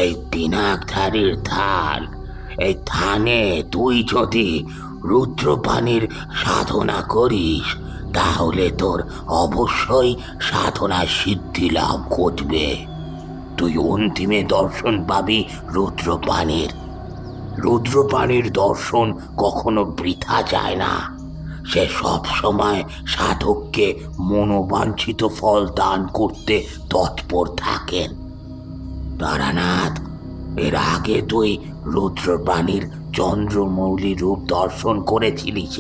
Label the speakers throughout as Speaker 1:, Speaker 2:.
Speaker 1: এই পিনাকধারীর থান, এই থানে তুই যদি রুদ্রপানির সাধনা করিস তাহলে তোর অবশ্যই সাধনা সিদ্ধি লাভ ঘটবে। তুই অন্তিমে দর্শন পাবি রুদ্রপানির। রুদ্রপানির দর্শন কখনো বৃথা যায় না। সে সব সময় সাধককে মনোবাঞ্ছিত ফল দান করতে তৎপর থাকেন। তারানাথ, এর আগে তুই রুদ্রপানির চন্দ্রমৌলি রূপ দর্শন করেছিলিস।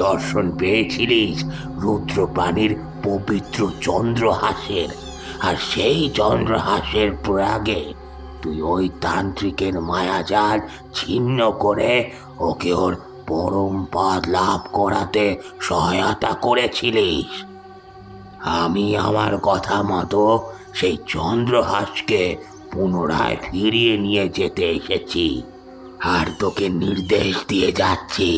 Speaker 1: দর্শন পেয়েছিলিস রুদ্রপানির পবিত্র চন্দ্রহাসের, আর সেই চন্দ্রহাসের প্রয়াগে তুই ওই তান্ত্রিকের মায়াজাল ছিন্ন করে ওকে ওর পরম পদ লাভ করাতে সহায়তা করেছিলিস। আমি আমার কথা মতো সেই চন্দ্রহাসকে পুনরায় ফিরিয়ে নিয়ে যেতে এসেছি, আর তোকে নির্দেশ দিয়ে যাচ্ছি,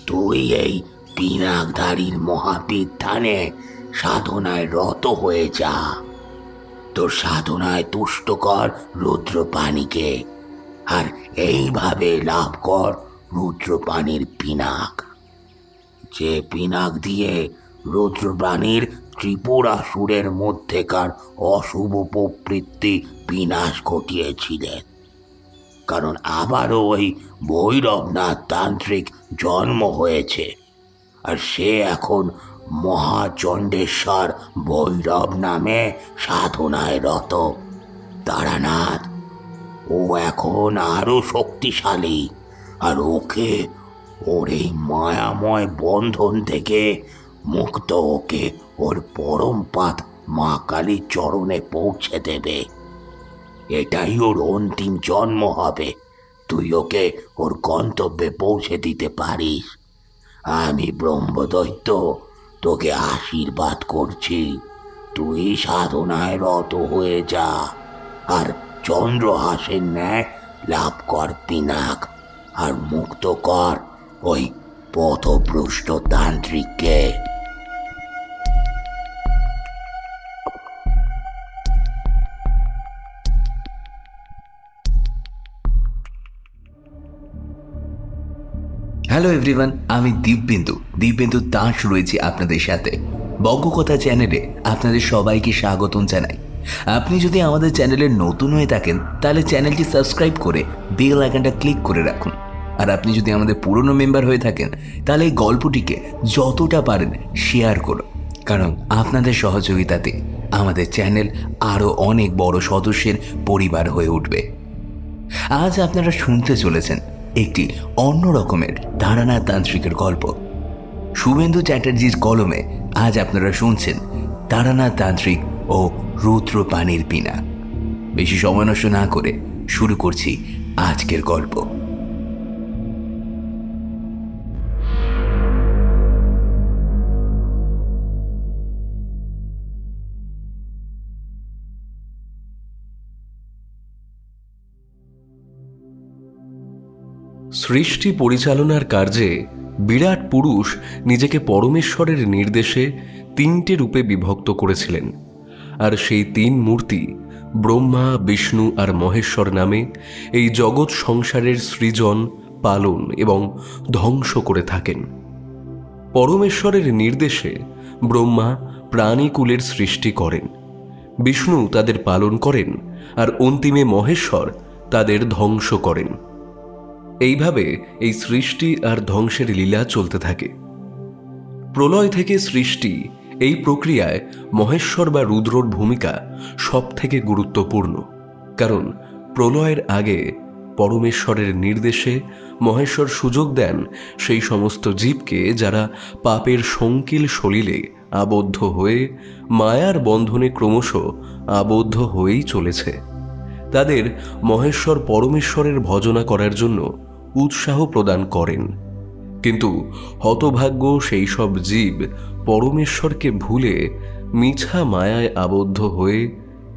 Speaker 1: তুই এই পিনাকধারীর মহাপীঠ থানে সাধনায় রত হয়ে যা। তোর সাধনায় তুষ্ট কর রুদ্রপানিকে, আর এইভাবে লাভ কর রুদ্রপানির পিনাক, যে পিনাক দিয়ে রুদ্রপানির ত্রিপুরাসুরের মধ্যেকার অশুভ প্রবৃত্তি বিনাশ ঘটিয়েছিলেন। কারণ আবারও ওই ভৈরবনাথ তান্ত্রিক জন্ম হয়েছে, আর সে এখন মহাচণ্ডেশ্বর ভৈরব নামে সাধনায় রত। তারানাথ, ও এখন আরো শক্তিশালী, আর ওকে ওর এই মায়াময় বন্ধন থেকে মুক্ত ওকে ওর পরম পাত মা কালীর চরণে পৌঁছে দেবে। এটাই ওর অন্তিম জন্ম হবে। তুই ওকে ওর গন্তব্যে পৌঁছে দিতে পারিস। আমি ব্রহ্মদৈত্য তোকে আশীর্বাদ করছি। তুই সাধনায় রত হয়ে যা, আর চন্দ্রহাসের ন্যায় লাভ কর পিনাক, আর মুক্ত কর ওই পথভ্রষ্ট তান্ত্রিককে।
Speaker 2: হ্যালো এভরিওয়ান, আমি দীপবিন্দু দাস রয়েছি আপনাদের সাথে বজ্ঞকথা চ্যানেলে। আপনাদের সবাইকে স্বাগতম জানাই। আপনি যদি আমাদের চ্যানেলে নতুন হয়ে থাকেন তাহলে চ্যানেলটি সাবস্ক্রাইব করে বেল আইকনটা ক্লিক করে রাখুন। আর আপনি যদি আমাদের পুরনো মেম্বার হয়ে থাকেন তাহলে এই গল্পটিকে যতটা পারেন শেয়ার করুন, কারণ আপনাদের সহযোগিতাতে আমাদের চ্যানেল আরও অনেক বড় সদস্যের পরিবার হয়ে উঠবে। আজ আপনারা শুনতে চলেছেন একটি অন্য রকমের তারানাথ তান্ত্রিকের গল্প। শুভেন্দু চ্যাটার্জির কলমে আজ আপনারা শুনছেন তারানাথ তান্ত্রিক ও রুদ্রপানির পিনা। বেশি সময় নষ্ট না করে শুরু করছি আজকের গল্প।
Speaker 3: সৃষ্টি পরিচালনার কার্যে বিরাট পুরুষ নিজেকে পরমেশ্বরের নির্দেশে তিনটে রূপে বিভক্ত করেছিলেন, আর সেই তিন মূর্তি ব্রহ্মা, বিষ্ণু আর মহেশ্বর নামে এই জগৎ সংসারের সৃজন, পালন এবং ধ্বংস করে থাকেন। পরমেশ্বরের নির্দেশে ব্রহ্মা প্রাণীকুলের সৃষ্টি করেন, বিষ্ণু তাদের পালন করেন, আর অন্তিমে মহেশ্বর তাদের ধ্বংস করেন। এইভাবে এই সৃষ্টি আর ধ্বংসের লীলা চলতে থাকে। প্রলয় থেকে সৃষ্টি, এই প্রক্রিয়ায় মহেশ্বর বা রুদ্রর ভূমিকা সব থেকে গুরুত্বপূর্ণ। কারণ প্রলয়ের আগে পরমেশ্বরের নির্দেশে মহেশ্বর সুযোগ দেন সেই সমস্ত জীবকে যারা পাপের সংকিল সলিলে আবদ্ধ হয়ে মায়ার বন্ধনে ক্রমশ আবদ্ধ হয়েই চলেছে, তাদের মহেশ্বর পরমেশ্বরের ভজনা করার জন্য উৎসাহ প্রদান করেন। কিন্তু হতভাগ্য সেই সব জীব পরমেশ্বরকে ভুলে মিছা মায়ায় আবদ্ধ হয়ে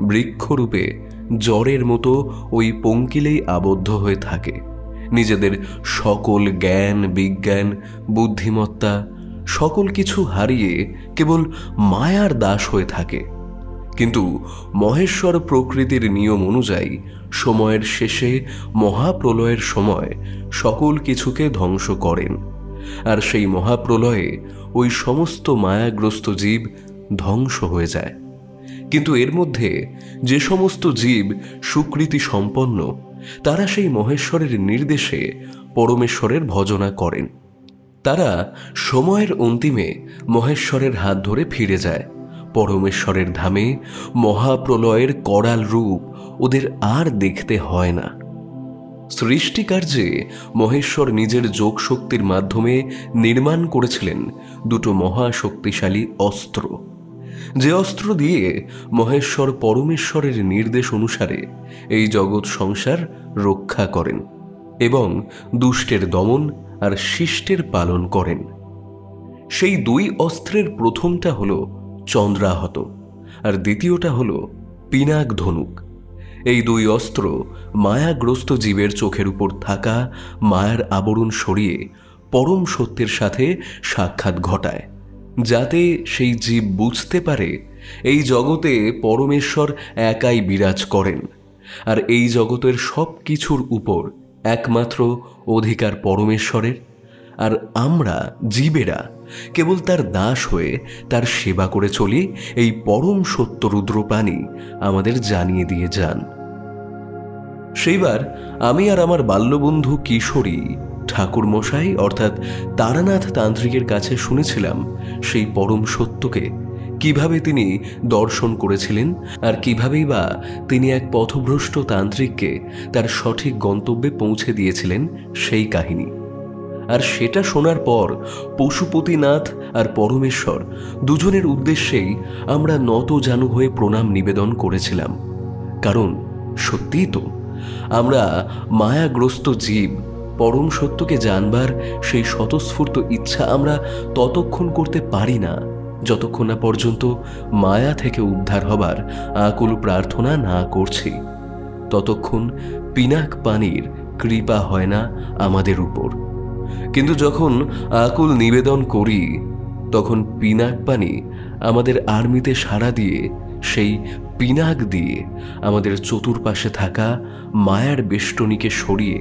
Speaker 3: বৃক্ষরূপে জড়ের মতো ওই পঙ্কিলেই আবদ্ধ হয়ে থাকে। নিজেদের সকল জ্ঞান, বিজ্ঞান, বুদ্ধিমত্তা সকল কিছু হারিয়ে কেবল মায়ার দাস হয়ে থাকে। কিন্তু মহেশ্বর প্রকৃতির নিয়ম অনুযায়ী সময়ের শেষে মহাপ্রলয়ের সময় সকল কিছুকে ধ্বংস করেন, আর সেই মহাপ্রলয়ে ওই সমস্ত মায়াগ্রস্ত জীব ধ্বংস হয়ে যায়। কিন্তু এর মধ্যে যে সমস্ত জীব সুকৃতি সম্পন্ন, তারা সেই মহেশ্বরের নির্দেশে পরমেশ্বরের ভজনা করেন। তারা সময়ের অন্তিমে মহেশ্বরের হাত ধরে ফিরে যায় পরমেশ্বরের ধামে। মহাপ্রলয়ের করাল রূপ ওদের আর দেখতে হয় না। সৃষ্টিকার্যে মহেশ্বর নিজের যোগ শক্তির মাধ্যমে নির্মাণ করেছিলেন দুটো মহাশক্তিশালী অস্ত্র, যে অস্ত্র দিয়ে মহেশ্বর পরমেশ্বরের নির্দেশ অনুসারে এই জগৎ সংসার রক্ষা করেন এবং দুষ্টের দমন আর শিষ্টের পালন করেন। সেই দুই অস্ত্রের প্রথমটা হল চন্দ্রাহত আর দ্বিতীয়টা হল পিনাক ধনুক। এই দুই অস্ত্র মায়াগ্রস্ত জীবের চোখের উপর থাকা মায়ার আবরণ সরিয়ে পরম সত্যের সাথে সাক্ষাৎ ঘটায়, যাতে সেই জীব বুঝতে পারে এই জগতে পরমেশ্বর একাই বিরাজ করেন, আর এই জগতের সব কিছুর উপর একমাত্র অধিকার পরমেশ্বরের, আর আমরা জীবেরা কেবল তার দাস হয়ে তার সেবা করে চলি। এই পরম সত্য রুদ্রপ্রাণী আমাদের জানিয়ে দিয়ে যান। সেইবার আমি আর আমার বাল্যবন্ধু কিশোরী ঠাকুরমশাই অর্থাৎ তারানাথ তান্ত্রিকের কাছে শুনেছিলাম সেই পরম সত্যকে, কিভাবে তিনি দর্শন করেছিলেন আর কিভাবেই বা তিনি এক পথভ্রষ্ট তান্ত্রিককে তার সঠিক গন্তব্যে পৌঁছে দিয়েছিলেন সেই কাহিনী। আর সেটা শোনার পর পশুপতিনাথ আর পরমেশ্বর দুজনের উদ্দেশ্যেই আমরা নত জানু হয়ে প্রণাম নিবেদন করেছিলাম। কারণ সত্যিই তো আমরা মায়াগ্রস্ত জীব, পরম সত্যকে জানবার সেই স্বতঃস্ফূর্ত ইচ্ছা আমরা ততক্ষণ করতে পারি না যতক্ষণ না পর্যন্ত মায়া থেকে উদ্ধার হবার আকুল প্রার্থনা না করছি, ততক্ষণ পিনাক পানির কৃপা হয় না আমাদের উপর। কিন্তু যখন আকুল নিবেদন করি, তখন পিনাক পানি আমাদের আর্মিতে সাড়া দিয়ে সেই পিনাক দিয়ে আমাদের চতুর্পাশে থাকা মায়ার বেষ্টনীকে সরিয়ে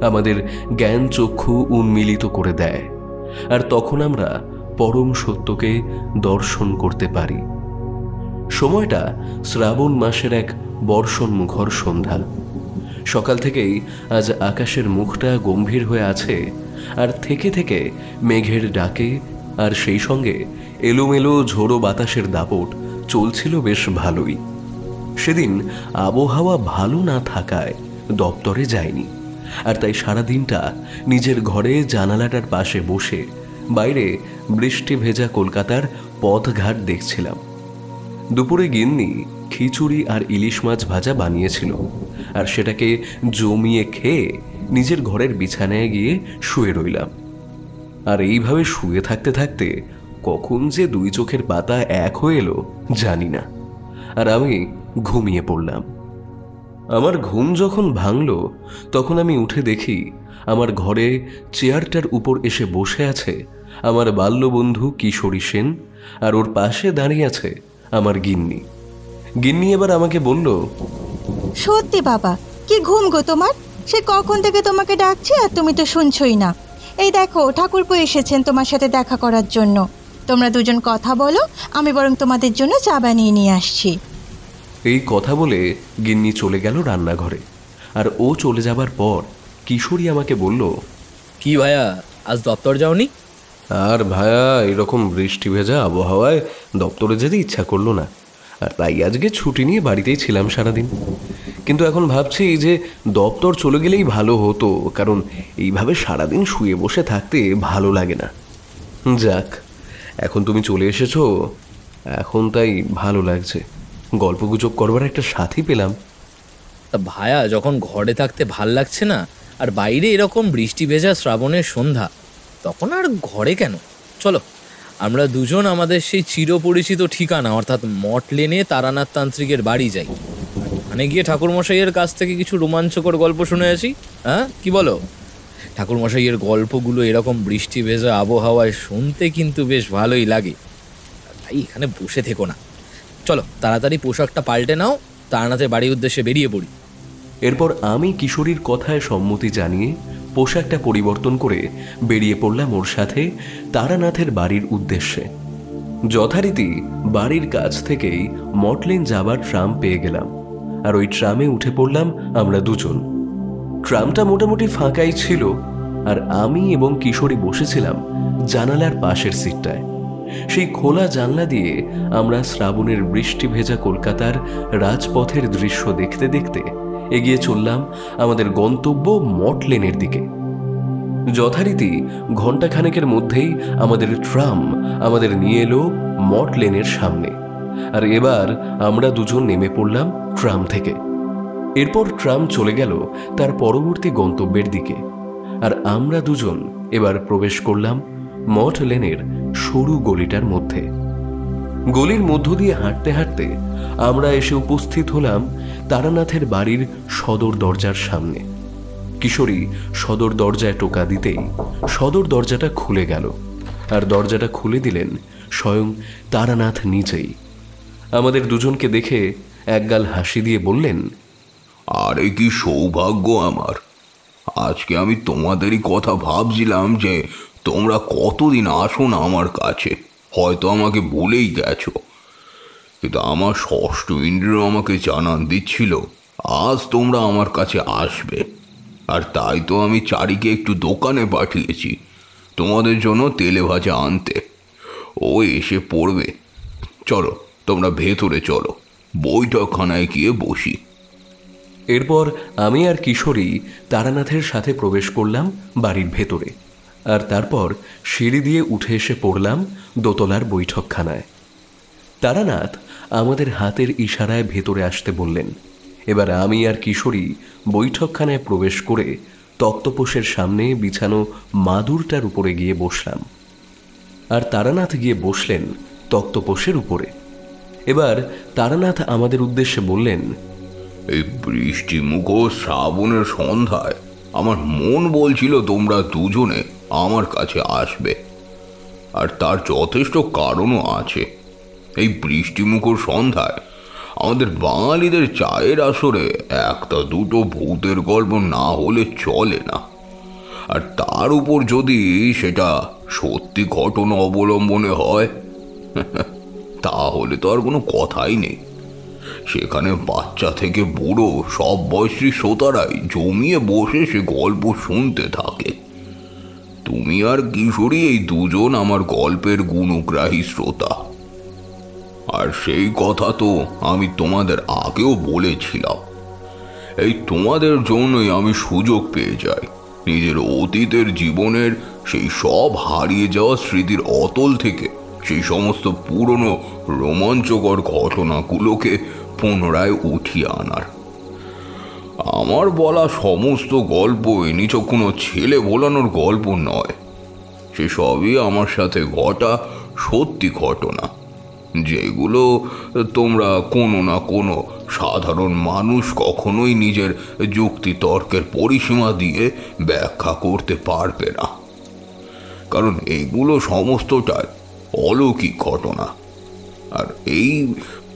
Speaker 3: আমাদের জ্ঞান চক্ষু উন্মিলিত করে দেয়, আর তখন আমরা পরম সত্যকে দর্শন করতে পারি। সময়টা শ্রাবণ মাসের এক বর্ষণ মুখর সন্ধ্যা। সকাল থেকেই আজ আকাশের মুখটা গম্ভীর হয়ে আছে, আর থেকে থেকে মেঘের ডাকে আর সেই সঙ্গে এলোমেলো ঝোড়ো বাতাসের দাপট চলছিল বেশ ভালোই। সেদিন আবহাওয়া ভালো না থাকায় দপ্তরে যায়নি, আর তাই সারাদিনটা নিজের ঘরে জানালাটার পাশে বসে বাইরে বৃষ্টি ভেজা কলকাতার পথঘাট দেখছিলাম। দুপুরে গিন্নি খিচুড়ি আর ইলিশ মাছ ভাজা বানিয়েছিল, আর সেটাকে জমিয়ে খেয়ে নিজের ঘরের বিছানায় গিয়ে শুয়ে রইলাম। আর এইভাবে শুয়ে থাকতে থাকতে কখন যে দুই চোখের পাতা এক হয়ে এলো জানি না, আর আমি ঘুমিয়ে পড়লাম। আমার ঘুম যখন ভাঙল, তখন আমি উঠে দেখি আমার ঘরে চেয়ারটার উপর এসে বসে আছে আমার বাল্যবন্ধু কিশোরী সেন, আর ওর পাশে দাঁড়িয়ে আছে আমার গিন্নি। গিন্নি এবার আমাকে বলল,
Speaker 4: সত্যি বাবা, কি ঘুম গো তোমার? সে কখন থেকে তোমাকে ডাকছি আর তুমি তো শুনছই না। এই দেখো, ঠাকুরপো এসেছেন তোমার সাথে দেখা করার জন্য। তোমরা দুজন কথা বলো, আমি বরং তোমাদের জন্য চা বানিয়ে নিয়ে আসছি।
Speaker 3: এই কথা বলে গিন্নি চলে গেল রান্নাঘরে, আর ও চলে যাবার পর কিশোরী আমাকে বলল,
Speaker 5: কি ভাইয়া, আজ দপ্তর যাওনি?
Speaker 3: আর ভাইয়া, এরকম বৃষ্টি ভেজা আবহাওয়ায় দপ্তরে যেতে ইচ্ছা করলো না, আর তাই আজকে ছুটি নিয়ে বাড়িতেই ছিলাম সারাদিন। কিন্তু এখন ভাবছি যে দপ্তর চলে গেলেই ভালো হতো, কারণ এইভাবে সারাদিন শুয়ে বসে থাকতে ভালো লাগে না। যাক, এখন তুমি চলে এসেছো, এখন তাই ভালো লাগছে। গল্পগুজব করবার একটা সাথী পেলাম।
Speaker 5: তা ভাইয়া, যখন ঘরে থাকতে ভাল লাগছে না আর বাইরে এরকম বৃষ্টি ভেজা শ্রাবণের সন্ধ্যা, তখন আর ঘরে কেন? চলো আমরা দুজন আমাদের সেই চিরপরিচিত ঠিকানা অর্থাৎ মঠ লেনে তারানাথ তান্ত্রিকের বাড়ি যাই। ওখানে গিয়ে ঠাকুরমশাইয়ের কাছ থেকে কিছু রোমাঞ্চকর গল্প শুনে আসি। হ্যাঁ, কি বলো? ঠাকুরমশাইয়ের গল্পগুলো এরকম বৃষ্টি ভেজা আবহাওয়ায় শুনতে কিন্তু বেশ ভালোই লাগে। তাই এখানে বসে থেকো না, চলো তাড়াতাড়ি পোশাকটা পাল্টে নাও, তারানাথের বাড়ির উদ্দেশ্যে বেরিয়ে পড়ি।
Speaker 3: এরপর আমি কিশোরীর কথায় সম্মতি জানিয়ে পোশাকটা পরিবর্তন করে বেরিয়ে পড়লাম ওর সাথে তারানাথের বাড়ির উদ্দেশ্যে। যথারীতি বাড়ির কাছ থেকেই মটলেন যাবার ট্রাম পেয়ে গেলাম, আর ওই ট্রামে উঠে পড়লাম আমরা দুজন। ট্রামটা মোটামুটি ফাঁকাই ছিল, আর আমি এবং কিশোরী বসেছিলাম জানালার পাশের সিটটায়। সেই খোলা জানলা দিয়ে আমরা শ্রাবণের বৃষ্টি ভেজা কলকাতার রাজপথের দৃশ্য দেখতে দেখতে এগিয়ে চললাম আমাদের গন্তব্য মটলেনের দিকে। যথারীতি ঘণ্টাখানেকের মধ্যেই আমাদের ট্রাম আমাদের নিয়ে এলো মটলেনের সামনে, আর এবার আমরা দুজন নেমে পড়লাম ট্রাম থেকে। এরপর ট্রাম চলে গেল তার পরবর্তী গন্তব্যের দিকে, আর আমরা দুজন এবার প্রবেশ করলাম মটলেনের সরু গলিটার মধ্যে। গলির মধ্য দিয়ে হাঁটতে হাঁটতে আমরা এসে উপস্থিত হলাম তারানাথের বাড়ির সদর দরজার সামনে। কিশোরী সদর দরজায় টোকা দিতেই সদর দরজাটা খুলে গেল, আর দরজাটা খুলে দিলেন স্বয়ং তারানাথ নিজেই। আমাদের দুজনকে দেখে একগাল হাসি দিয়ে বললেন,
Speaker 1: আরে কি সৌভাগ্য আমার! আজকে আমি তোমাদেরই কথা ভাবছিলাম যে তোমরা কতদিন আসো না আমার কাছে। হয়তো আমাকে বলেই গেছো, কিন্তু আমার ষষ্ঠ ইন্দ্রিয় আমাকে জানান দিচ্ছিল আজ তোমরা আমার কাছে আসবে। আর তাই তো আমি চারিকে একটু দোকানে পাঠিয়েছি তোমাদের জন্য তেলে ভাজা আনতে। ও এসে পড়বে। চলো তোমরা ভেতরে চলো, বৈঠকখানায় গিয়ে বসি।
Speaker 3: এরপর আমি আর কিশোরী তারানাথের সাথে প্রবেশ করলাম বাড়ির ভেতরে, আর তারপর সিঁড়ি দিয়ে উঠে এসে পড়লাম দোতলার বৈঠকখানায়। তারানাথ আমাদের হাতের ইশারায় ভেতরে আসতে বললেন। এবার আমি আর কিশোরী বৈঠকখানায় প্রবেশ করে তক্তপোষের সামনে বিছানো মাদুরটার উপরে গিয়ে বসলাম, আর তারানাথ গিয়ে বসলেন তক্তপোষের উপরে। এবার তারানাথ আমাদের উদ্দেশ্যে বললেন,
Speaker 1: এই বৃষ্টিমুখ শ্রাবণের সন্ধ্যায় আমার মন বলছিল তোমরা দুজনে আমার কাছে আসবে, আর তার যথেষ্ট কারণও আছে। এই বৃষ্টিমুখর সন্ধ্যায় আমাদের বাঙালিদের চায়ের আসরে একটা দুটো ভূতের গল্প না হলে চলে না। আর তার উপর যদি সেটা সত্যি ঘটনা অবলম্বনে হয় তাহলে তো আর কোনো কথাই নেই। সেখানে বাচ্চা থেকে বুড়ো সব বয়সী শ্রোতারাই জমিয়ে বসে সে গল্প শুনতে থাকে। তুমি আর কিশোরী এই দুজন আমার গল্পের গুণগ্রাহী শ্রোতা। আর সেই কথা তো আমি তোমাদের আগেও বলেছিলাম। এই তোমাদের জন্যই আমি সুযোগ পেয়ে যাই নিজের অতীতের জীবনের সেই সব হারিয়ে যাওয়া স্মৃতির অতল থেকে সেই সমস্ত পুরনো রোমাঞ্চকর ঘটনাগুলোকে পুনরায় উঠিয়ে আনার। আমার বলা সমস্ত গল্পই নিছক কোনো ছেলে ভোলানোর গল্প নয়। সেসবই আমার সাথে ঘটা সত্যি ঘটনা, যেগুলো তোমরা কোনো না কোনো সাধারণ মানুষ কখনোই নিজের যুক্তি তর্কের পরিসীমা দিয়ে ব্যাখ্যা করতে পারবে না। কারণ এগুলো সমস্তটাই অলৌকিক ঘটনা। আর এই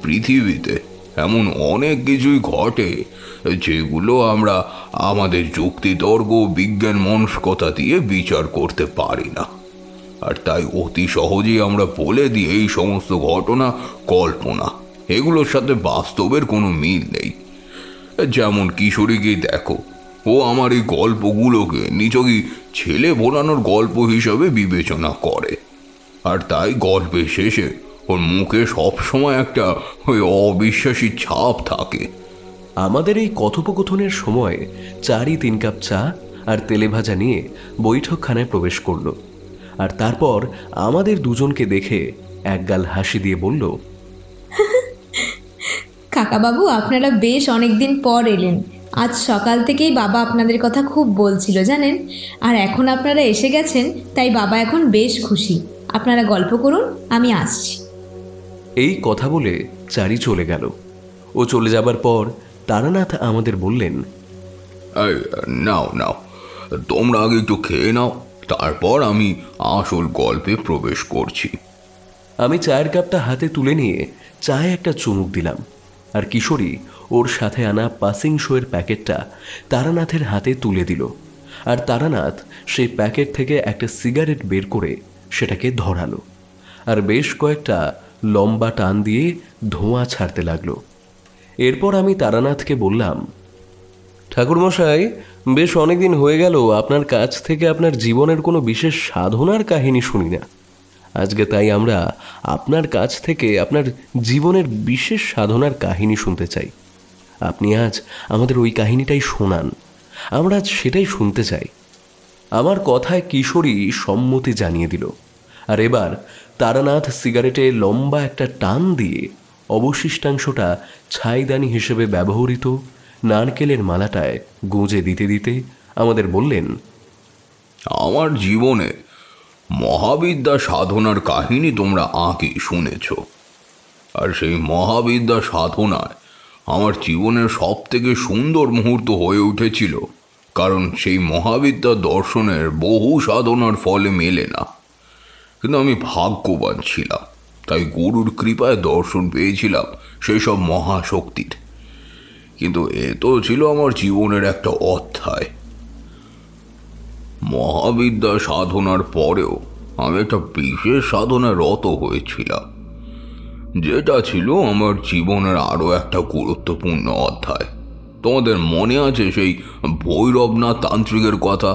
Speaker 1: পৃথিবীতে এমন অনেক কিছুই ঘটে যেগুলো আমরা আমাদের যুক্তিতর্ক বিজ্ঞান মনস্কতা দিয়ে বিচার করতে পারি না। আর তাই অতি সহজেই আমরা বলে দিই এই সমস্ত ঘটনা কল্পনা, এগুলোর সাথে বাস্তবের কোনো মিল নেই। যেমন কিশোরীকে দেখো, ও আমার এই গল্পগুলোকে নিছকই ছেলে ভোলানোর গল্প হিসাবে বিবেচনা করে। আর তাই গল্পের শেষে ওর মুখে সবসময় একটা ওই অবিশ্বাসী ছাপ থাকে।
Speaker 3: আমাদের এই কথোপকথনের সময় 4-3 কাপ চা আর তেলে ভাজা নিয়ে বৈঠকখানায় প্রবেশ করলো, আর তারপর আমাদের দুজনকে দেখে একগাল হাসি দিয়ে বলল,
Speaker 6: কাকাবাবু, আপনারা বেশ অনেকদিন পর এলেন। আজ সকাল থেকেই বাবা আপনাদের কথা খুব বলছিল জানেন, আর এখন আপনারা এসে গেছেন, তাই বাবা এখন বেশ খুশি। আপনারা গল্প করুন, আমি আসছি।
Speaker 3: এই কথা বলে চারি চলে গেল। ও চলে যাবার পর তারানাথ আমাদের বললেন,
Speaker 1: নাও নাও, তোমরা আগে একটু খেয়ে নাও, তারপর আমি আসল গল্পে প্রবেশ করছি।
Speaker 3: আমি চায়ের কাপটা হাতে তুলে নিয়ে চায়ে একটা চুমুক দিলাম, আর কিশোরী ওর সাথে আনা পাসিং শোয়ের প্যাকেটটা তারানাথের হাতে তুলে দিল। আর তারানাথ সেই প্যাকেট থেকে একটা সিগারেট বের করে সেটাকে ধরালো, আর বেশ কয়েকটা লম্বা টান দিয়ে ধোঁয়া ছাড়তে লাগলো। এরপর আমি তারানাথকে বললাম, ঠাকুরমশাই, বেশ অনেকদিন হয়ে গেল আপনার কাছ থেকে আপনার জীবনের কোনো বিশেষ সাধনার কাহিনী শুনি না। আজকে তাই আমরা আপনার কাছ থেকে আপনার জীবনের বিশেষ সাধনার কাহিনী শুনতে চাই। আপনি আজ আমাদের ওই কাহিনীটাই শোনান, আমরা আজ সেটাই শুনতে চাই। আমার কথায় কিশোরী সম্মতি জানিয়ে দিল, আর এবার তারানাথ সিগারেটে লম্বা একটা টান দিয়ে অবশিষ্টাংশটা ছাইদানি হিসেবে ব্যবহৃত নারকেলের মালাটায় গুঁজে দিতে দিতে আমাদের বললেন,
Speaker 1: আমার জীবনে মহাবিদ্যা সাধনার কাহিনী তোমরা আগে শুনেছ, আর সেই মহাবিদ্যা সাধনায় আমার জীবনের সব থেকে সুন্দর মুহূর্ত হয়ে উঠেছিল, কারণ সেই মহাবিদ্যা দর্শনের বহু সাধনার ফলে মেলে না। কিন্তু আমি ভাগ্যবান ছিলাম, তাই গুরুর কৃপায় দর্শন পেয়েছিলাম সেই সব মহাশক্তির। কিন্তু এ তো ছিল আমার জীবনের একটা অধ্যায়। মহাবিদ্যা সাধনার পরেও আমি একটা বিশেষ সাধনায় রত হয়েছিলাম, যেটা ছিল আমার জীবনের আরও একটা গুরুত্বপূর্ণ অধ্যায়। তোমাদের মনে আছে সেই ভৈরবনাথ তান্ত্রিকের কথা?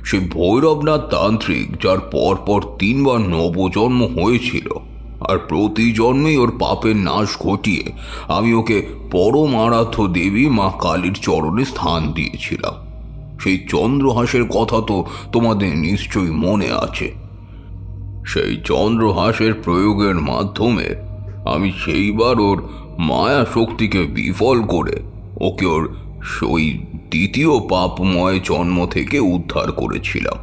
Speaker 1: সেই ভৈরবনাথ তান্ত্রিক, যার পরপর 3 বার নবজন্ম হয়েছিল, আর প্রতি জন্মেই ওর পাপের নাশ ঘটিয়ে আমি ওকে পরম আরাধ্য দেবী মা কালীর চরণে স্থান দিয়েছিলাম। সেই চন্দ্রহাসের কথা তো তোমাদের নিশ্চয়ই মনে আছে। সেই চন্দ্রহাসের প্রয়োগের মাধ্যমে আমি সেইবার ওর মায়া শক্তিকে বিফল করে ওকে ওর ওই দ্বিতীয় পাপময় জন্ম থেকে উদ্ধার করেছিলাম।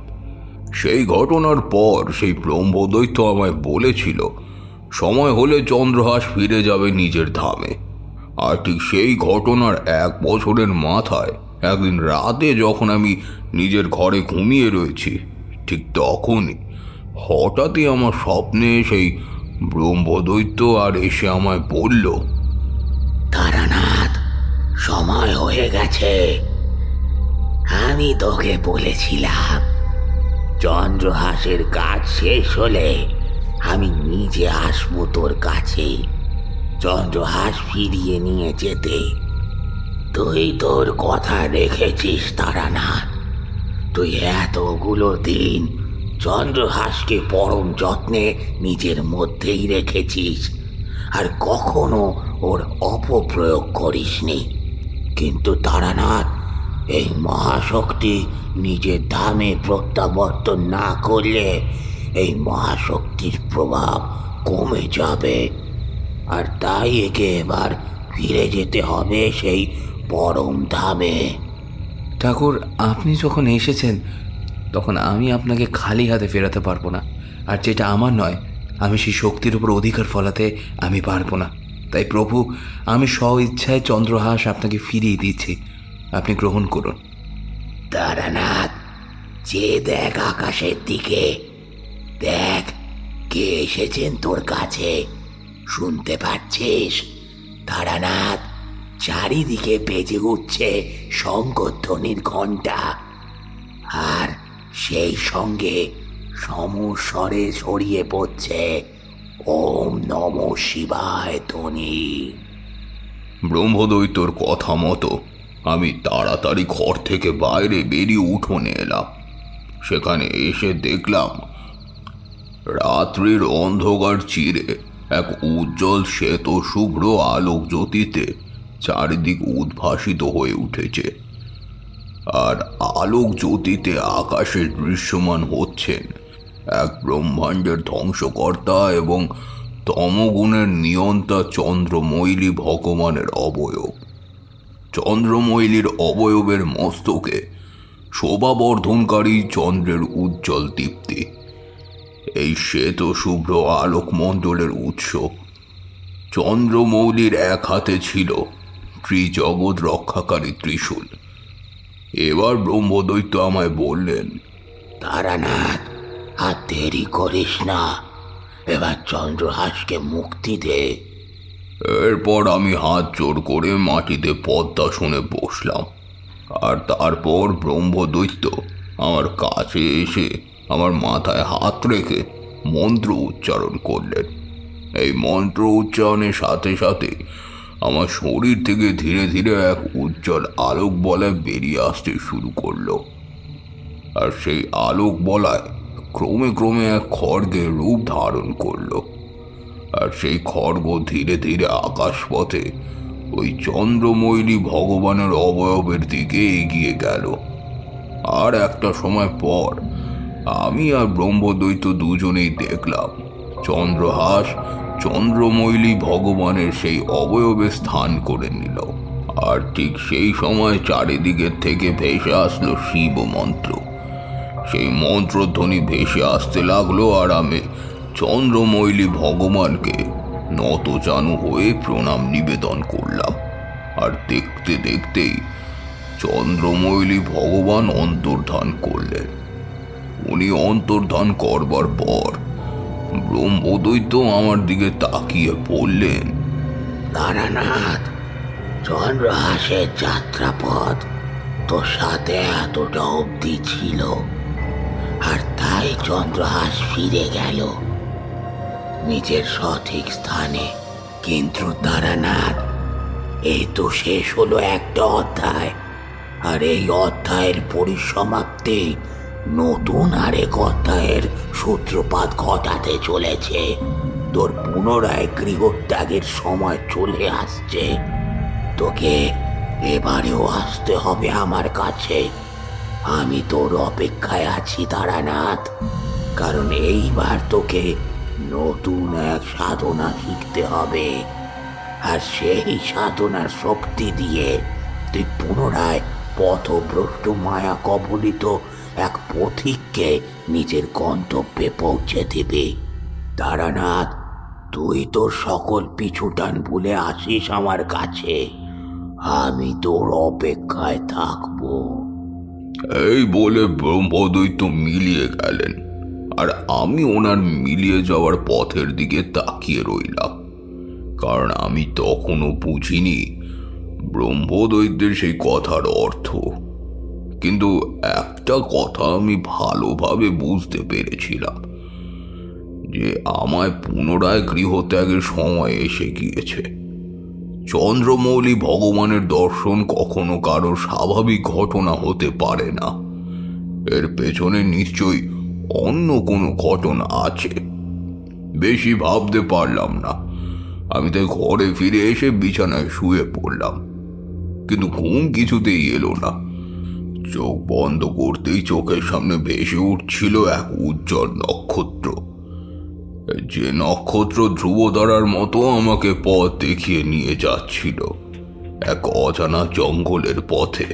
Speaker 1: সেই ঘটনার পর সেই ব্রহ্মদৈত্য আমায় বলেছিল সময় হলে চন্দ্রহাস ফিরে যাবে নিজের ধামে। আর ঠিক সেই ঘটনার 1 বছরের মাথায় একদিন রাতে যখন আমি নিজের ঘরে ঘুমিয়ে রয়েছি, ঠিক তখনই হঠাৎই আমার স্বপ্নে সেই ব্রহ্মদৈত্য আর এসে আমায় বলল,
Speaker 7: তারানাথ, সময় হয়ে গেছে। আমি তোকে বলেছিলাম চন্দ্রহাসের কাজ শেষ হলে আমি নিজে আসবো তোর কাছে চন্দ্রহাস ফিরিয়ে নিয়ে যেতে। তুই তোর কথা রেখেছিস তারানাথ। তুই এতগুলো দিন চন্দ্রহাসকে পরম যত্নে নিজের মধ্যেই রেখেছিস, আর কখনো ওর অপপ্রয়োগ করিসনি। কিন্তু তারানাথ, এই মহাশক্তি নিজের ধামে প্রত্যাবর্তন না করলে এই মহাশক্তির প্রভাব কমে যাবে, আর তাই একে এবার ফিরে যেতে হবে সেই পরম ধামে।
Speaker 2: ঠাকুর, আপনি যখন এসেছেন তখন আমি আপনাকে খালি হাতে ফেরাতে পারবো না, আর যেটা আমার নয় আমি সেই শক্তির উপর অধিকার ফলাতে আমি পারবো না। তাই প্রভু, আমি স্ব ইচ্ছায় চন্দ্রহাস আপনাকে ফিরিয়ে দিচ্ছি, আপনি গ্রহণ করুন।
Speaker 7: তারানাথ, যে দেখ আকাশের দিকে, দেখ কে এসেছেন তোর কাছে। শুনতে পাচ্ছিস তারানাথ? চারিদিকে বেজে উঠছে শঙ্খধ্বনির ঘণ্টা, আর সেই সঙ্গে সমস্বরে ছড়িয়ে পড়ছে ওম নমঃ শিবায় ধ্বনি।
Speaker 1: ব্রহ্মদৈত্যর কথা মতো আমি তাড়াতাড়ি ঘর থেকে বাইরে বেরিয়ে উঠোনে এলাম। সেখানে এসে দেখলাম রাত্রির অন্ধকার চিরে এক উজ্জ্বল শ্বেত শুভ্র আলোক জ্যোতিতে চারিদিক উদ্ভাসিত হয়ে উঠেছে, আর আলোক জ্যোতিতে আকাশে দৃশ্যমান হচ্ছেন এক ব্রহ্মাণ্ডের ধ্বংসকর্তা এবং তমগুণের নিয়ন্তা চন্দ্রমৈলী ভগবানের অবয়ব। চন্দ্রমৈলীর অবয়বের মস্তকে শোভাবর্ধনকারী চন্দ্রের উজ্জ্বল দীপ্তি। এই শ্বেত শুভ্র আলোকমণ্ডলের উৎস। চন্দ্রমৌলির এক হাতে ছিল ত্রিজগৎ রক্ষাকারী ত্রিশূল, এবার ব্রহ্মদৈত্য আমায় বললেন,
Speaker 7: তারানাথ, আর দেরি করিস না, এবার চন্দ্রহাসকে মুক্তি দে।
Speaker 1: এরপর আমি হাত জোড় করে মাটিতে পদ্মাসনে বসলাম। আর তারপর ব্রহ্মদৈত্য আমার কাছে এসে আমার মাথায় হাত রেখে মন্ত্র উচ্চারণ করলেন। এই মন্ত্র উচ্চারণের সাথে সাথে আমার শরীর থেকে ধীরে ধীরে এক উজ্জ্বল আলোক বলয় বেরিয়ে আসতে শুরু করলো। আর সেই আলোক বলয় ক্রমে ক্রমে এক খড়গের রূপ ধারণ করলো। আর সেই খড়গ ধীরে ধীরে আকাশপথে ওই চন্দ্রমৈলী ভগবানের অবয়বের দিকে এগিয়ে গেল। আর একটা সময় পর আমি আর ব্রহ্মদৈত্য দুজনেই দেখলাম চন্দ্রহাস চন্দ্রমৈলী ভগবানের সেই অবয়বে স্থান করে নিল। আর ঠিক সেই সময় চারিদিকের থেকে ভেসে আসলো শিব মন্ত্র। সেই মন্ত্রধ্বনি ভেসে আসতে লাগলো, আর আমি চন্দ্রমৈলী ভগবানকে নতজানু হয়ে প্রণাম নিবেদন করলাম। আর দেখতে দেখতেই চন্দ্রমৈলী ভগবান অন্তর্ধান করলেন। উনি অন্তর্ধান করবার পর ব্রহ্মদৈত্য আমার দিকে তাকিয়ে বললেন,
Speaker 7: তারানাথ, চন্দ্রহাসের যাত্রাপথ তোর সাথে এতটা অবধি ছিল, আর তাই চন্দ্রহাস ফিরে গেল নিজের সঠিক স্থানে। কিন্তু তারানাথ, এই তো শেষ হলো একটা অধ্যায়, আর এই অধ্যায়ের পরিসমাপ্তি নতুন আরেক অধ্যায়ের সূত্রপাত ঘটাতে চলেছে। তোর পুনরায় গৃহত্যাগের সময় চলে আসছে। তোকে এবারেও আসতে হবে আমার কাছে। আমি তোর অপেক্ষায় আছি তারানাথ, কারণ এইবার তোকে নতুন এক সাধনা শিখতে হবে। আর সেই সাধনার শক্তি দিয়ে তুই পুনরায় পথভ্রষ্ট মায়া কবলিত এক পথিককে নিজের গন্তব্যে পৌঁছে দিবি। তারানাথ, তুই তোর সকল পিছুটান ভুলে আসিস আমার কাছে। আমি তোর অপেক্ষায় থাকবো।
Speaker 1: এই বলে ব্রহ্মদৈত্য মিলিয়ে গেলেন। আর আমি ওনার মিলিয়ে যাওয়ার পথের দিকে তাকিয়ে রইলাম, কারণ আমি তখনও বুঝিনি ব্রহ্মদৈত্যের সেই কথার অর্থ। কিন্তু একটা কথা আমি ভালোভাবে বুঝতে পেরেছিলাম, যে আমায় পুনরায় গৃহত্যাগের সময় এসে গিয়েছে। চন্দ্রমৌলি ভগবানের দর্শন কখনো কারো স্বাভাবিক ঘটনা হতে পারে না। এর পেছনে নিশ্চয়ই অন্য কোনো ঘটনা আছে। বেশি ভাবতে পারলাম না। আমি তাই ঘরে ফিরে এসে বিছানায় শুয়ে পড়লাম, কিন্তু ঘুম কিছুতেই এলো না। চোখ বন্ধ করতেই চোখের সামনে ভেসে উঠছিল এক উজ্জ্বল নক্ষত্র, যে নক্ষত্র ধ্রুবতারার মতো আমাকে পথ দেখিয়ে নিয়ে যাচ্ছিল এক অজানা জঙ্গলের পথে।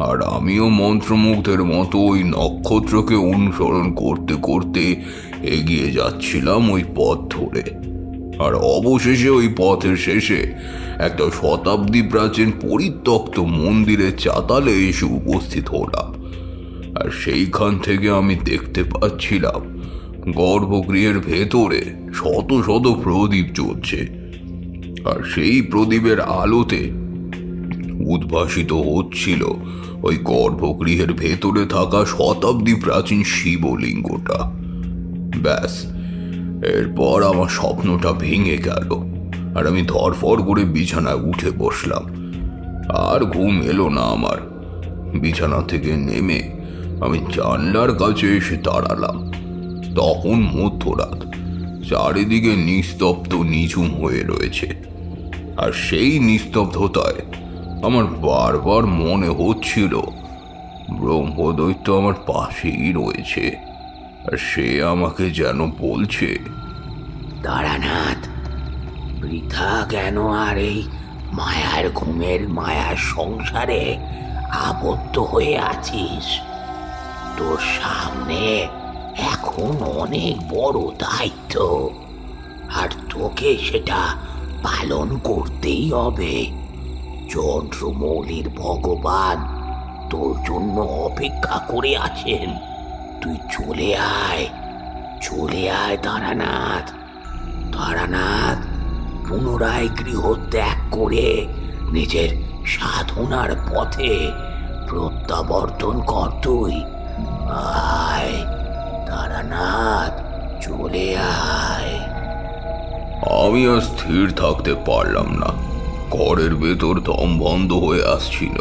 Speaker 1: আর আমিও মন্ত্রমুগ্ধের মতো ওই নক্ষত্রকে অনুসরণ করতে করতে এগিয়ে যাচ্ছিলাম ওই পথ ধরে। আর অবশেষে ওই পথের শেষে একটা শতাব্দী প্রাচীন পরিত্যক্ত মন্দিরের চাতালে এসে উপস্থিত হলাম। আর সেইখান থেকে আমি দেখতে পাচ্ছিলাম গর্ভগৃহের ভেতরে শত শত প্রদীপ জ্বলছে। আর সেই প্রদীপের আলোতে উদ্ভাসিত হচ্ছিল ওই গর্ভগৃহের ভেতরে থাকা শতাব্দী প্রাচীন শিবলিঙ্গটা। ব্যাস, এরপর আমার স্বপ্নটা ভেঙে গেল, আর আমি ধরফর করে বিছানায় উঠে বসলাম। আর ঘুম এলো না আমার। বিছানা থেকে নেমে আমি জানলার কাছে এসে দাঁড়ালাম। তখন মধ্যরাত, চারিদিকে নিস্তব্ধ নিঝুম হয়ে রয়েছে। আর সেই নিস্তব্ধতায় আমার বারবার মনে হচ্ছিল ব্রহ্মদৈত্য আমার পাশেই রয়েছে, আর সে আমাকে যেন বলছে,
Speaker 7: তারানাথ, বৃথা কেন আর এই মায়ার ঘুমের মায়ার সংসারে আবদ্ধ হয়ে আছিস? তোর সামনে এখন অনেক বড় দায়িত্ব, আর তোকে সেটা পালন করতেই হবে। চন্দ্রমৌলির ভগবান তোর জন্য অপেক্ষা করে আছেন। তুই চলে আয়, চলে আয় তারানাথ। তারানাথ, পুনরায় গৃহ ত্যাগ করে নিজের সাধনার পথে প্রত্যাবর্তন কর তুই। আয় তারানাথ, চলে আয়।
Speaker 1: আমি আর স্থির থাকতে পারলাম না। ঘরের ভেতর দম বন্ধ হয়ে আসছিল,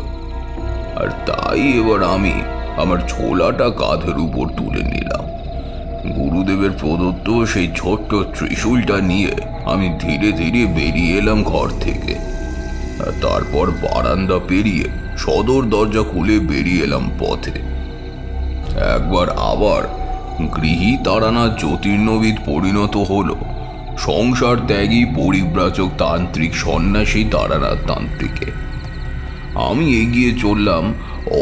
Speaker 1: আর তাই এবার আমি আমার ছোলাটা কাঁধের উপর তুলে নিলাম। গুরুদেবের প্রদত্ত সেই ছোট্ট ত্রিশূলটা নিয়ে আমি ধীরে ধীরে বেরিয়ে এলাম ঘর থেকে। আর তারপর বারান্দা পেরিয়ে সদর দরজা খুলে বেরিয়ে এলাম পথে। একবার আবার গৃহী তারানাথ জ্যোতির্নবিদ পরিণত হলো সংসার ত্যাগী পরিব্রাজক তান্ত্রিক সন্ন্যাসী তারানাথ তান্ত্রিকে। আমি এগিয়ে চললাম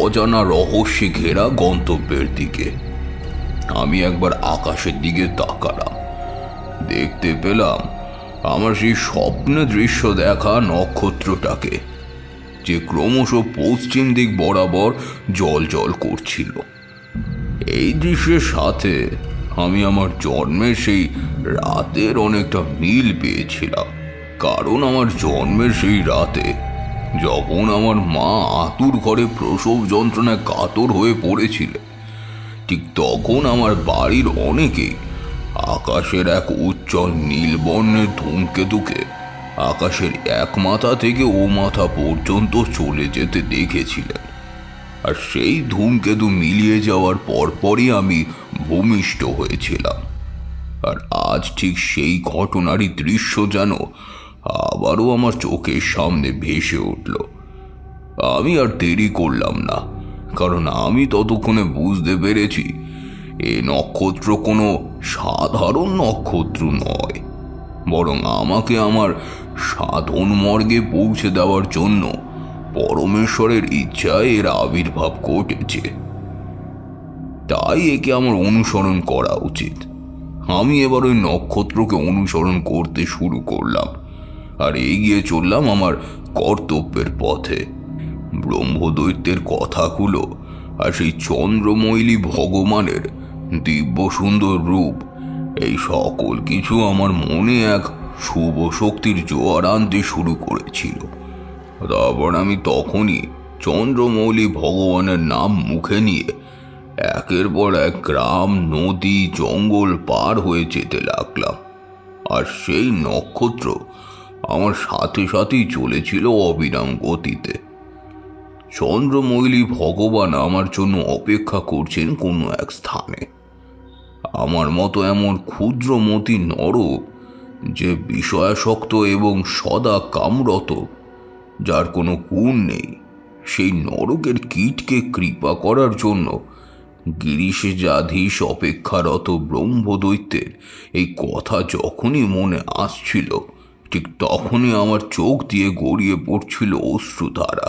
Speaker 1: অজানা রহস্যে ঘেরা গন্তব্যের দিকে। আমি একবার আকাশের দিকে তাকালাম, দেখতে পেলাম আমার সেই স্বপ্নে দৃশ্য দেখা নক্ষত্রটাকে, যে ক্রমশ পশ্চিম দিক বরাবর জল জল করছিল। এই দৃশ্যের সাথে আমি আমার জন্মের সেই রাতের অনেকটা মিল পেয়েছিলাম। কারণ আমার জন্মের সেই রাতে যখন আমার মা আতুর ঘরে প্রসব যন্ত্রণায় কাতর হয়ে পড়েছিল, ঠিক তখন আমার বাড়ির অনেকেই আকাশের এক উজ্জ্বল নীল বর্ণের ধূমকেতুকে আকাশের এক মাথা থেকে ও মাথা পর্যন্ত চলে যেতে দেখেছিলেন। আর সেই ধূমকেতু মিলিয়ে যাওয়ার পরপরই আমি ভূমিষ্ঠ হয়েছিলাম। আর আজ ঠিক সেই ঘটনারই দৃশ্য যেন আবারও আমার চোখের সামনে ভেসে উঠল। আমি আর দেরি করলাম না, কারণ আমি ততক্ষণে বুঝতে পেরেছি এ নক্ষত্র কোনো সাধারণ নক্ষত্র নয়, বরং আমাকে আমার সাধন মর্গে পৌঁছে দেওয়ার জন্য পরমেশ্বরের ইচ্ছায় এর আবির্ভাব ঘটেছে। তাই একে আমার অনুসরণ করা উচিত। আমি এবার ওই নক্ষত্রকে অনুসরণ করতে শুরু করলাম আর এগিয়ে চললাম আমার কর্তব্যের পথে। ব্রহ্মদৈত্যের কথাগুলো আর সেই চন্দ্রমৈলী ভগবানের দিব্য সুন্দর রূপ, এই সকল কিছু আমার মনে এক শুভ শক্তির জোয়ার আনতে শুরু করেছিল। তারপর আমি তখনই চন্দ্রমৌলি ভগবানের নাম মুখে নিয়ে একের পর এক গ্রাম, নদী, জঙ্গল পার হয়ে যেতে লাগলাম। আর সেই নক্ষত্র আমার সাথে সাথেই চলেছিল অবিরাম গতিতে। চন্দ্রমৌলি ভগবান আমার জন্য অপেক্ষা করছেন কোনো এক স্থানে। আমার মতো এমন ক্ষুদ্রমতি নর, যে বিষয়াসক্ত এবং সদা কামরত, যার কোনো গুণ নেই, সেই নরকের কীটকে কৃপা করার জন্য গিরিশে যাধীশ অপেক্ষারত ব্রহ্মদৈত্যের এই কথা যখনই মনে আসছিল, ঠিক তখনই আমার চোখ দিয়ে গড়িয়ে পড়ছিল অশ্রুধারা।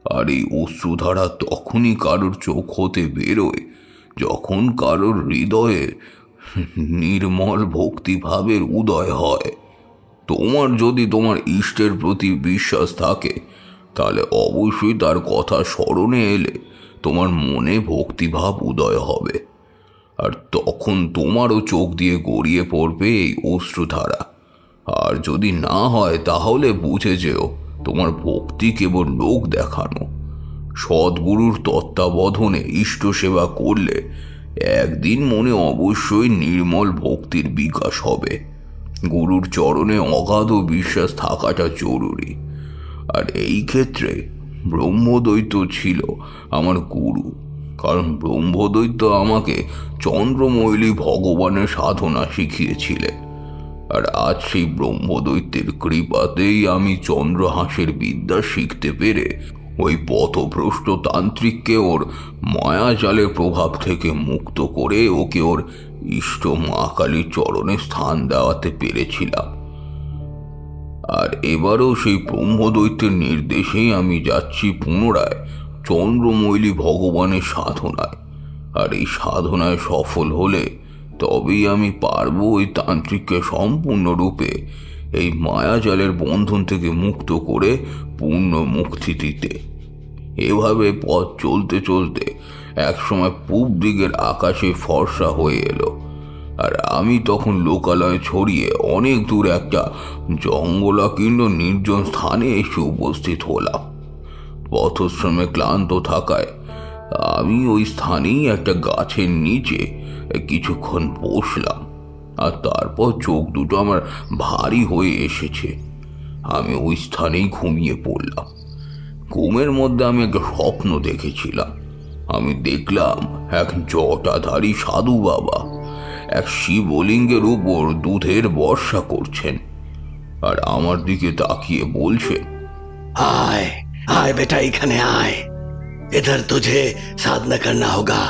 Speaker 1: আর এই অশ্রুধারা তখনই কারোর চোখ হতে বেরোয় যখন কারোর হৃদয়ে নির্মল ভক্তিভাবের উদয় হয়। তোমার যদি তোমার ইষ্টের প্রতি বিশ্বাস থাকে, তাহলে অবশ্যই তার কথা স্মরণে এলে তোমার মনে ভক্তিভাব উদয় হবে, আর তখন তোমারও চোখ দিয়ে গড়িয়ে পড়বে এই অশ্রুধারা। আর যদি না হয়, তাহলে বুঝে যেও তোমার ভক্তি কেবল লোক দেখানো। সদ্গুরুর তত্ত্বাবধানে ইষ্ট সেবা করলে একদিন মনে অবশ্যই নির্মল ভক্তির বিকাশ হবে। গুরুর চরণে অগাধ বিশ্বাস থাকাটা জরুরি। আর এই ক্ষেত্রে ব্রহ্মদৈত্য ছিল আমার গুরু, কারণ ব্রহ্মদৈত্য আমাকে চন্দ্রমৌলি ভগবানের সাধনা শিখিয়েছিলেন। আর আজ সেই ব্রহ্মদৈত্যের কৃপাতেই আমি চন্দ্রহাসের বিদ্যা শিখতে পেরে ওই পথভ্রষ্ট তান্ত্রিককে ওর মায়াজালের প্রভাব থেকে মুক্ত করে ওকে ওর ইষ্ট মা কালীর চরণে স্থান দেওয়াতে পেরেছিলাম। আর এবারও সেই ব্রহ্মদৈত্যের নির্দেশেই আমি যাচ্ছি পুনরায় চন্দ্রমৌলি ভগবানের সাধনায়। আর এই সাধনায় সফল হলে তবেই আমি পারবো ওই তান্ত্রিককে সম্পূর্ণরূপে এই মায়াজালের বন্ধন থেকে মুক্ত করে পূর্ণ মুক্তি দিতে। এভাবে পথ চলতে চলতে একসময় পূব দিকের আকাশে ফর্সা হয়ে এলো, আর আমি তখন লোকালয়ে ছড়িয়ে অনেক দূর একটা জঙ্গলাকীর্ণ নির্জন স্থানে এসে উপস্থিত হলাম। পথশ্রমে ক্লান্ত থাকায় আমি ওই স্থানেই একটা গাছের নিচে কিছুক্ষণ বসলাম, আর তারপর চোখ দুটো আমার ভারী হয়ে এসেছে। আমি ওই স্থানেই ঘুমিয়ে পড়লাম। ঘুমের মধ্যে আমি একটা স্বপ্ন দেখেছিলাম। আমি দেখলাম এক জটাধারী সাধু বাবা এক শিবলিঙ্গের উপর দুধের বর্ষা করছেন, আর আমার দিকে তাকিয়ে বলছেন,
Speaker 7: आए आए बेटा, এখানে আয়, इधर तुझे साधना करना होगा।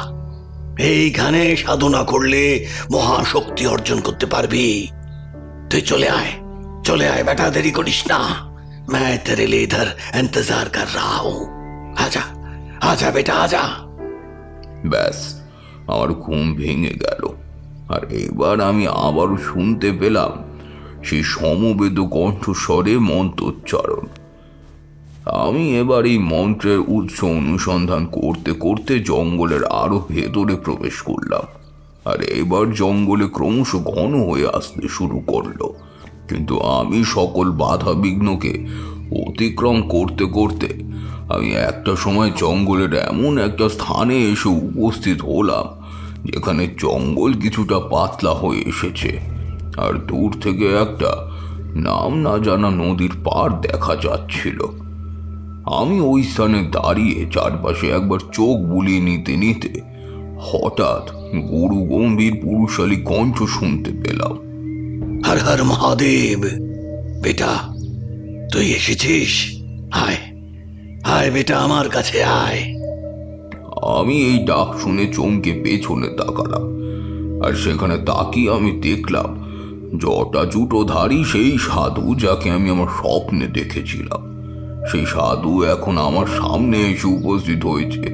Speaker 7: এইখানে সাধনা করলে মহাশক্তি অর্জন করতে পারবি। তুই চলে আয় बेटा, देरी करिस ना। मैं तेरे लिए इधर इंतजार कर रहा हूं। आजा आजा बेटा आजा।
Speaker 1: ব্যাস, আমার ঘুম ভেঙে গেল। আর এবার আমি আবারও শুনতে পেলাম সেই সমবেত কণ্ঠস্বরে মন্ত্রোচ্চারণ। আমি এবার এই মন্ত্রের উৎস অনুসন্ধান করতে করতে জঙ্গলের আরো ভেতরে প্রবেশ করলাম। আর এবার জঙ্গলে ক্রমশ ঘন হয়ে আসতে শুরু করলো, কিন্তু আমি সকল বাধা বিঘ্নকে অতিক্রম করতে করতে আমি একটা সময় জঙ্গলের এমন একটা স্থানে এসে উপস্থিত হলাম যেখানে জঙ্গল কিছুটা পাতলা হয়ে এসেছে, আর দূর থেকে একটা নাম না জানা নদীর পাড় দেখা যাচ্ছিল। আমি ওই স্থানে দাঁড়িয়ে চারপাশে একবার চোখ বুলিয়ে নিতে নিতে হঠাৎ গুরু গম্ভীর পুরুষালী কণ্ঠ শুনতে পেলাম।
Speaker 7: हर हर महादेव। बेटा তুই এসেছিস? আয় আয় বেটা, আমার কাছে আয়।
Speaker 1: আমি এই ডাক শুনে চমকে পেছনে তাকালাম, আর সেখানে তাকিয়ে আমি দেখলাম জটা জুটোধারী সেই সাধু যাকে আমি আমার স্বপ্নে দেখেছিলাম। সেই সাধু এখন আমার সামনে এসে উপস্থিত হয়েছে।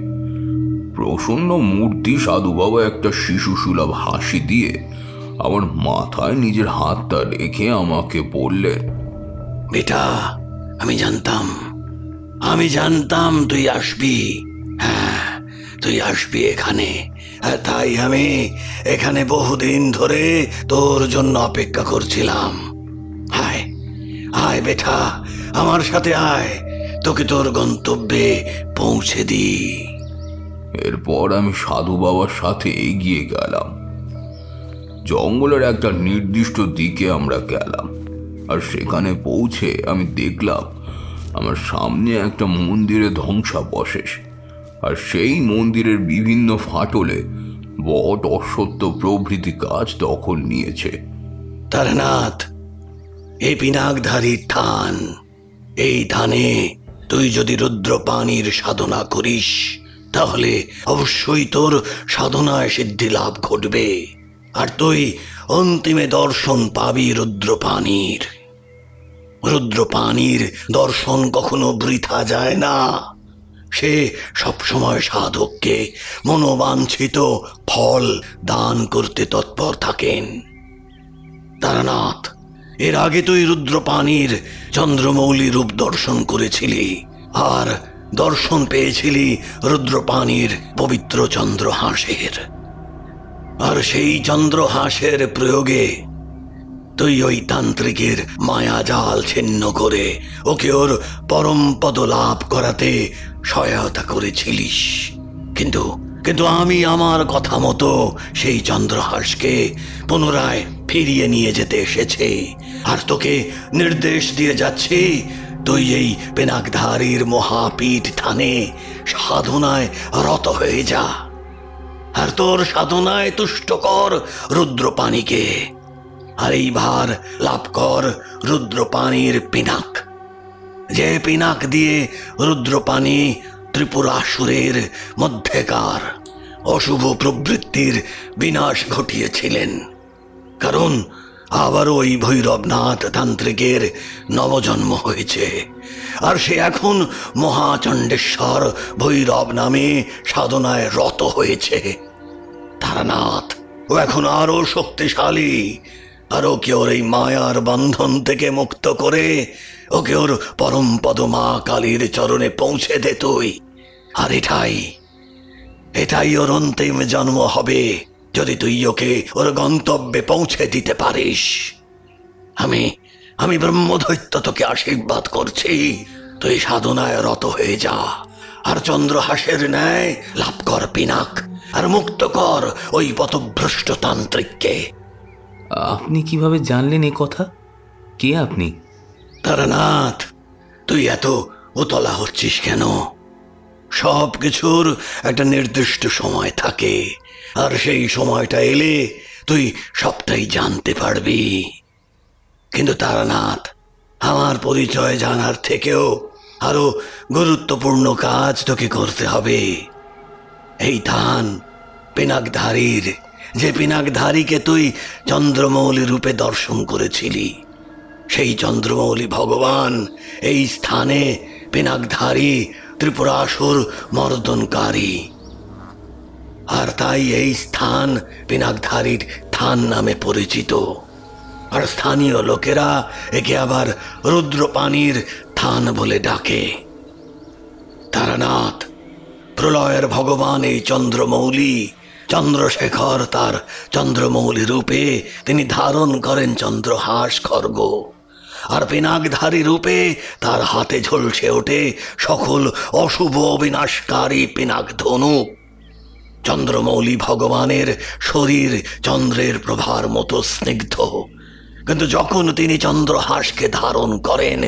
Speaker 1: প্রসন্ন মূর্তি সাধু বাবা একটা শিশুসুলভ হাসি দিয়ে আমার মাথায় নিজের হাতটা রেখে আমাকে বললেন,
Speaker 7: বেটা আমি জানতাম তুই আসবি। হ্যাঁ, তুই আসবি এখানে, তাই আমি এখানে বহুদিন ধরে তোর জন্য অপেক্ষা করছিলাম। আয় আয় বেটা, আমার সাথে আয়, তোকে তোর গন্তব্যে পৌঁছে দিই।
Speaker 1: এরপর আমি সাধু বাবার সাথে এগিয়ে গেলাম। জঙ্গলের একটা নির্দিষ্ট দিকে আমরা গেলাম, আর সেখানে পৌঁছে আমি দেখলাম আমার সামনে একটা মন্দিরে ধ্বংসাবশেষ, আর সেই মন্দিরের বিভিন্ন ফাটলে বট, অশ্বত্থ প্রভৃতি গাছ দখল নিয়েছে।
Speaker 7: তারনাথ, এই পিনাকধারী থান, এই থানে তুই যদি রুদ্রপাণির সাধনা করিস তাহলে অবশ্যই তোর সাধনায় সিদ্ধি লাভ ঘটবে, আর তুই অন্তিমে দর্শন পাবি রুদ্রপাণির। রুদ্রপাণির দর্শন কখনো বৃথা যায় না। সে সবসময় সাধককে মনোবাঞ্ছিত ফল দান করতে তৎপর থাকেন। তারানাথ, এর আগে তুই রুদ্রপাণির চন্দ্রমৌলি রূপ দর্শন করেছিলি, আর দর্শন পেয়েছিলি রুদ্রপাণির পবিত্র চন্দ্রহাসের। আর সেই চন্দ্রহাসের প্রয়োগে তুই ওই তান্ত্রিকের মায়াজাল ছিন্ন করে ওকে ওর পরম পদ লাভ করাতে সহায়তা করেছিলিস। কিন্তু আমি আমার কথা মতো সেই চন্দ্রহাসকে পুনরায় ফিরিয়ে নিয়ে যেতে এসেছি, আর তোকে নির্দেশ দিয়ে যাচ্ছি তুই এই পিনাকধারীর মহাপীঠ থানে সাধনায় রত হয়ে যা, আর তোর সাধনায় তুষ্ট কর রুদ্রপাণিকে, আর এইবার লাভ কর রুদ্রপাণির পিনাক, যে পিনাক দিয়ে রুদ্রপাণি ত্রিপুরাসুরের মধ্যেকার অশুভ প্রবৃত্তির বিনাশ ঘটিয়েছিলেন। কারণ আবার ওই ভৈরবনাথ তান্ত্রিকের নবজন্ম হয়েছে, আর সে এখন মহাচণ্ডেশ্বর ভৈরব নামে সাধনায় রত হয়েছে। তারানাথ, ও এখন আরো শক্তিশালী, আর ওকে ওর এই মায়ার বন্ধন থেকে মুক্ত করে ওকে ওর পরম পদ মা কালীর চরণে পৌঁছে দে তুই। আর এটাই ওর অন্তিম জন্ম হবে, যদি তুই ওকে ওর গন্তব্যে পৌঁছে দিতে পারিস। আমি ব্রহ্মদৈত্য তোকে আশীর্বাদ করছি, তুই সাধনায় রত হয়ে যা, আর চন্দ্রহাসের ন্যায় লাভ কর পিনাক, আর মুক্ত কর ওই পথভ্রষ্ট তান্ত্রিককে।
Speaker 2: আপনি কিভাবে জানলেন এ কথা? কে আপনি?
Speaker 7: তারানাথ, তুই এত উতলা হচ্ছিস কেন? সব কিছুর একটা নির্দিষ্ট সময় থাকে, আর সেই সময়টা এলে তুই সবটাই জানতে পারবি। কিন্তু তারানাথ, আমার পরিচয় জানার থেকেও আরো গুরুত্বপূর্ণ কাজ তোকে করতে হবে। এই থান পিনাকধারীর, যে পিনাকধারীকে তুই চন্দ্রমৌলি রূপে দর্শন করেছিলি, সেই চন্দ্রমৌলি ভগবান এই স্থানে পিনাকধারী ত্রিপুরাসুর মর্দনকারী, আর তাই এই স্থান পিনাকধারীর থান নামে পরিচিত। আর স্থানীয় লোকেরা একে আবার রুদ্রপানির থান বলে ডাকে। তারানাথ, প্রলয়ের ভগবান এই চন্দ্রমৌলি, চন্দ্রশেখর তার চন্দ্রমৌলি রূপে তিনি ধারণ করেন চন্দ্রহাস খর্গ, আর পিনাকধারী রূপে তার হাতে ঝলসে ওঠে সকল অশুভ বিনাশকারী পিনাক ধনুক। চন্দ্রমৌলি ভগবানের শরীর চন্দ্রের প্রভার মতো স্নিগ্ধ, কিন্তু যখন তিনি চন্দ্রহাসকে ধারণ করেন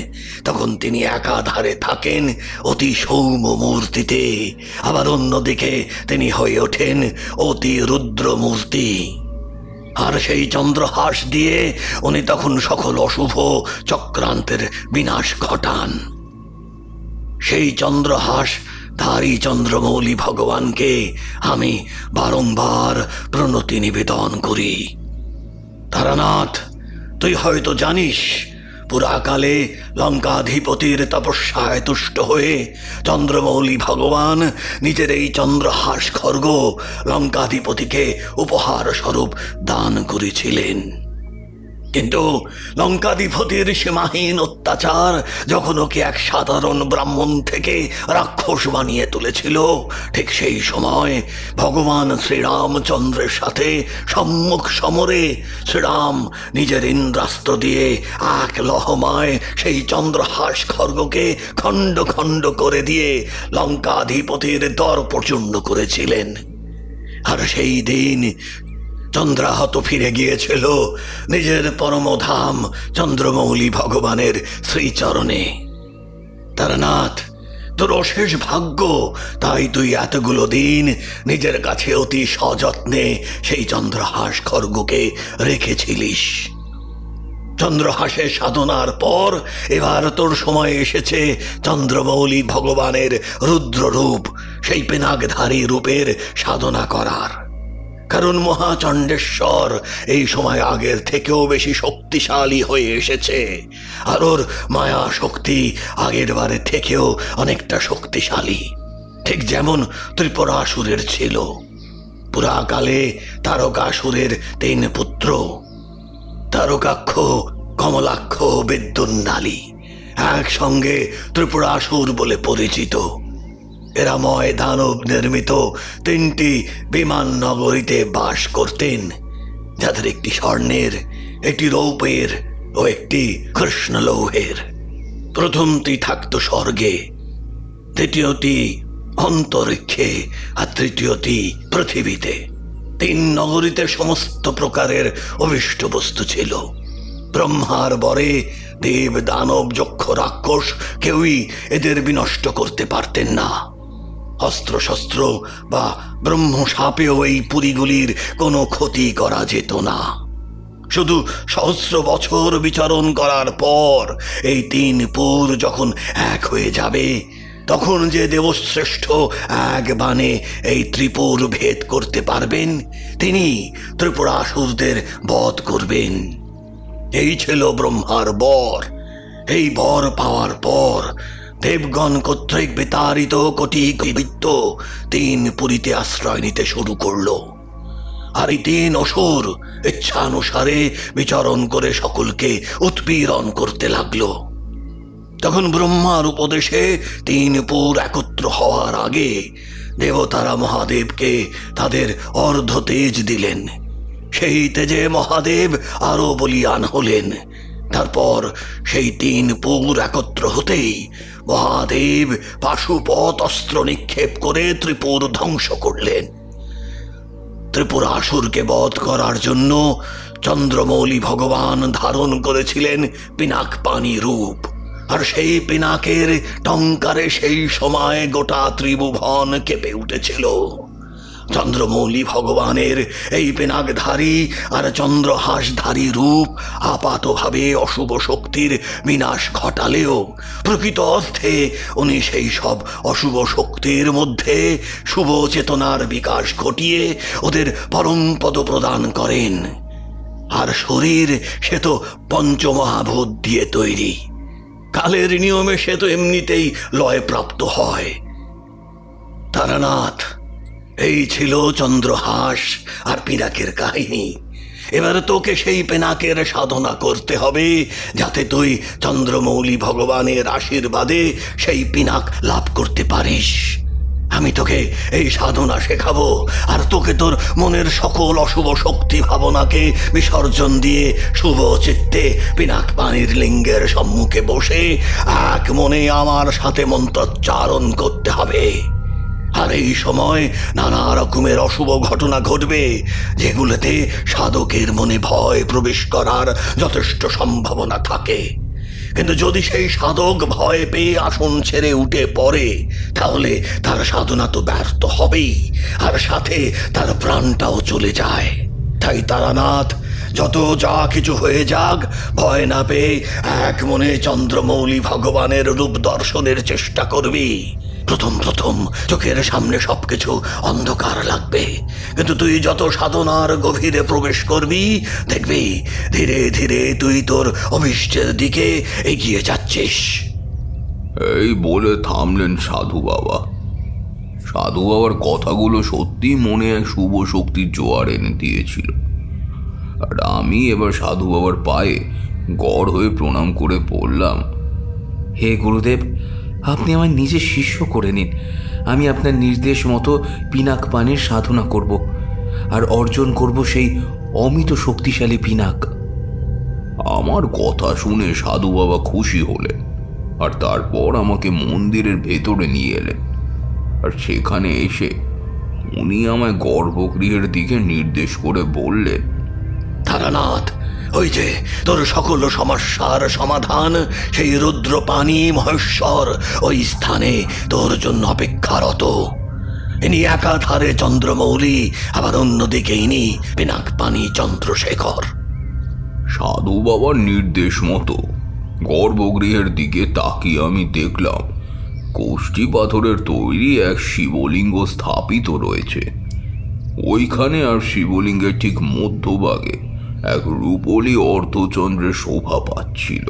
Speaker 7: তখন তিনি একাধারে থাকেন অতি সৌম্য মূর্তিতে, আবার অন্যদিকে তিনি হয়ে ওঠেন অতি রুদ্র মূর্তি। আর সেই চন্দ্রহাস দিয়ে উনি তখন সকল অশুভ চক্রান্তের বিনাশ ঘটান। সেই চন্দ্রহাস ধারী চন্দ্রমৌলি ভগবানকে আমি বারংবার প্রণতি নিবেদন করি। তারানাথ, তুই হয়তো জানিস, পুরাকালে লঙ্কাধিপতির তপস্যায় তুষ্ট হয়ে চন্দ্রমৌলি ভগবান নিজের এই চন্দ্রহাস খর্গ লঙ্কাধিপতিকে উপহার স্বরূপ দান করেছিলেন। কিন্তু লঙ্কাধিপতির সীমাহীন অত্যাচার যখন ওকে এক সাধারণ ব্রাহ্মণ থেকে রাক্ষস বানিয়ে তুলেছিল, ঠিক সেই সময় ভগবান শ্রীরামচন্দ্রের সাথে সম্মুখ সমরে শ্রীরাম নিজের ইন্দ্রাস্ত্র দিয়ে এক লহমায় সেই চন্দ্রহাস খর্গকে খণ্ড খণ্ড করে দিয়ে লঙ্কাধিপতির দর্পচূর্ণ করেছিলেন। আর সেই দিন চন্দ্রাহত ফিরে গিয়েছিল নিজের পরমধাম চন্দ্রমৌলি ভগবানের শ্রীচরণে। তারানাথ, তোর অশেষ ভাগ্য, তাই তুই এতগুলো দিন নিজের কাছে অতি সযত্নে সেই চন্দ্রহাস খর্গকে রেখেছিলিস। চন্দ্রহাসের সাধনার পর এবার তোর সময় এসেছে চন্দ্রমৌলি ভগবানের রুদ্ররূপ, সেই পিনাকধারী রূপের সাধনা করার। কারণ মহাচণ্ডেশ্বর এই সময় আগের থেকেও বেশি শক্তিশালী হয়ে এসেছে, আর ওর মায়া শক্তি আগের বারের থেকেও অনেকটা শক্তিশালী, ঠিক যেমন ত্রিপুরাসুরের ছিল। পুরাকালে তারকাসুরের 3 পুত্র, তারকাক্ষ, কমলাক্ষ, বিদ্যুন্নালী, একসঙ্গে ত্রিপুরাসুর বলে পরিচিত। এরা ময় দানব নির্মিত 3টি বিমান নগরীতে বাস করতেন, যাদের একটি স্বর্ণের, একটি রৌপের ও একটি কৃষ্ণলৌহের। প্রথমটি থাকত স্বর্গে, দ্বিতীয়টি অন্তরিক্ষে, আর তৃতীয়টি পৃথিবীতে। 3 নগরীতে সমস্ত প্রকারের অভিষ্ট বস্তু ছিল। ব্রহ্মার বরে দেব, দানব, যক্ষ, রাক্ষস কেউই এদের বিনষ্ট করতে পারতেন না। অস্ত্রশস্ত্র বা ব্রহ্মশাপেও এই পুরীগুলির কোনো ক্ষতি করা যেত না। শুধু সহস্র বছর বিচরণ করার পর এই 3 পুর যখন এক হয়ে যাবে, তখন যে দেবশ্রেষ্ঠ এক বাণে এই ত্রিপুর ভেদ করতে পারবেন, তিনি ত্রিপুরাসুরদের বধ করবেন। এই ছিল ব্রহ্মার বর। এই বর পাওয়ার পর দেবগণ কর্তৃক বিতাড়িত কোটি বিত্ত 3 পুরীতে আশ্রয় নিতে শুরু করলো। আর এই 3 অসুর ইচ্ছানুসারে বিচরণ করে সকলকে উৎপীড়ন করতে লাগলো। তখন ব্রহ্মার উপদেশে 3 পুর একত্র হওয়ার আগে দেবতারা মহাদেবকে তাদের অর্ধ তেজ দিলেন। সেই তেজে মহাদেব আরো বলিয়ান হলেন। তারপর সেই 3 পুর একত্র হতেই মহাদেব পাশুপত অস্ত্র নিক্ষেপ করে ত্রিপুর ধ্বংস করলেন। ত্রিপুরাসুরকে বধ করার জন্য চন্দ্রমৌলি ভগবান ধারণ করেছিলেন পিনাক পানি রূপ, আর সেই পিনাকের টঙ্কারে সেই সময় গোটা ত্রিভুবন কেঁপে উঠেছিল। চন্দ্রমৌলি ভগবানের এই পিনাকধারী আর চন্দ্রহাসধারী রূপ আপাতভাবে অশুভ শক্তির বিনাশ ঘটালেও প্রকৃত অর্থে উনি সেই সব অশুভ শক্তির মধ্যে শুভ চেতনার বিকাশ ঘটিয়ে ওদের পরম পদ প্রদান করেন। আর শরীর সে তো পঞ্চমহাভূত দিয়ে তৈরি, কালের নিয়মে সে তো এমনিতেই লয় প্রাপ্ত হয়। তারানাথ, এই ছিল চন্দ্রহাস আর পিনাকের কাহিনী। এবার তোকে সেই পিনাকের সাধনা করতে হবে, যাতে তুই চন্দ্রমৌলি ভগবানের আশীর্বাদে সেই পিনাক লাভ করতে পারিস। আমি তোকে এই সাধনা শেখাবো, আর তোকে তোর মনের সকল অশুভ শক্তি ভাবনাকে বিসর্জন দিয়ে শুভ চিত্তে পিনাক পানির লিঙ্গের সম্মুখে বসে এক মনে আমার সাথে মন্ত্রোচ্চারণ করতে হবে। আর এই সময় নানা রকমের অশুভ ঘটনা ঘটবে, যেগুলোতে সাধকের মনে ভয় প্রবেশ করার যথেষ্ট সম্ভাবনা থাকে। কিন্তু যদি সেই সাধক ভয় পেয়ে আসন ছেড়ে উঠে পড়ে, তাহলে তার সাধনা তো ব্যর্থ হবেই, আর সাথে তার প্রাণটাও চলে যায়। তাই তারানাথ, যত যা কিছু হয়ে যাক, ভয় না পেয়ে এক মনে চন্দ্রমৌলি ভগবানের রূপ দর্শনের চেষ্টা করবি। প্রথম প্রথম চোখের সামনে সবকিছু অন্ধকার লাগবে, কিন্তু তুই যত সাধনার গভীরে প্রবেশ করবি, দেখবি ধীরে ধীরে তুই তোর অভিষ্টের দিকে এগিয়ে যাচ্ছিস।
Speaker 1: এই বলে থামলেন সাধু বাবা। সাধু বাবার কথাগুলো সত্যি মনে এক শুভ শক্তির জোয়ার এনে দিয়েছিল। আর আমি এবার সাধু বাবার পায়ে গড় হয়ে প্রণাম করে বললাম,
Speaker 2: হে গুরুদেব, আপনি আমার নিজের শিষ্য করে নিন। আমি আপনার নির্দেশ মতো পিনাক পানির সাধনা করব আর অর্জন করব সেই অমিত শক্তিশালী পিনাক।
Speaker 1: আমার কথা শুনে সাধু বাবা খুশি হলেন, আর তারপর আমাকে মন্দিরের ভেতরে নিয়ে এলেন। আর সেখানে এসে উনি আমায় গর্ভগৃহের দিকে নির্দেশ করে বললেন,
Speaker 7: তারানাথ, ওই যে তোর সকল সমস্যার সমাধান, সেই রুদ্রপানি মহেশ্বর ওই স্থানে তোর জন্য অপেক্ষারত। ইনি একাধারে চন্দ্রমৌলি, আবার অন্যদিকে ইনি পিনাক পানি চন্দ্রশেখর।
Speaker 1: সাধু বাবার নির্দেশ মতো গর্ভগৃহের দিকে তাকিয়ে আমি দেখলাম কোষ্ঠী পাথরের তৈরি এক শিবলিঙ্গ স্থাপিত রয়েছে। ওইখানে আর শিবলিঙ্গের ঠিক মধ্যভাগে এক রূপলি অর্ধচন্দ্রের শোভা পাচ্ছিল,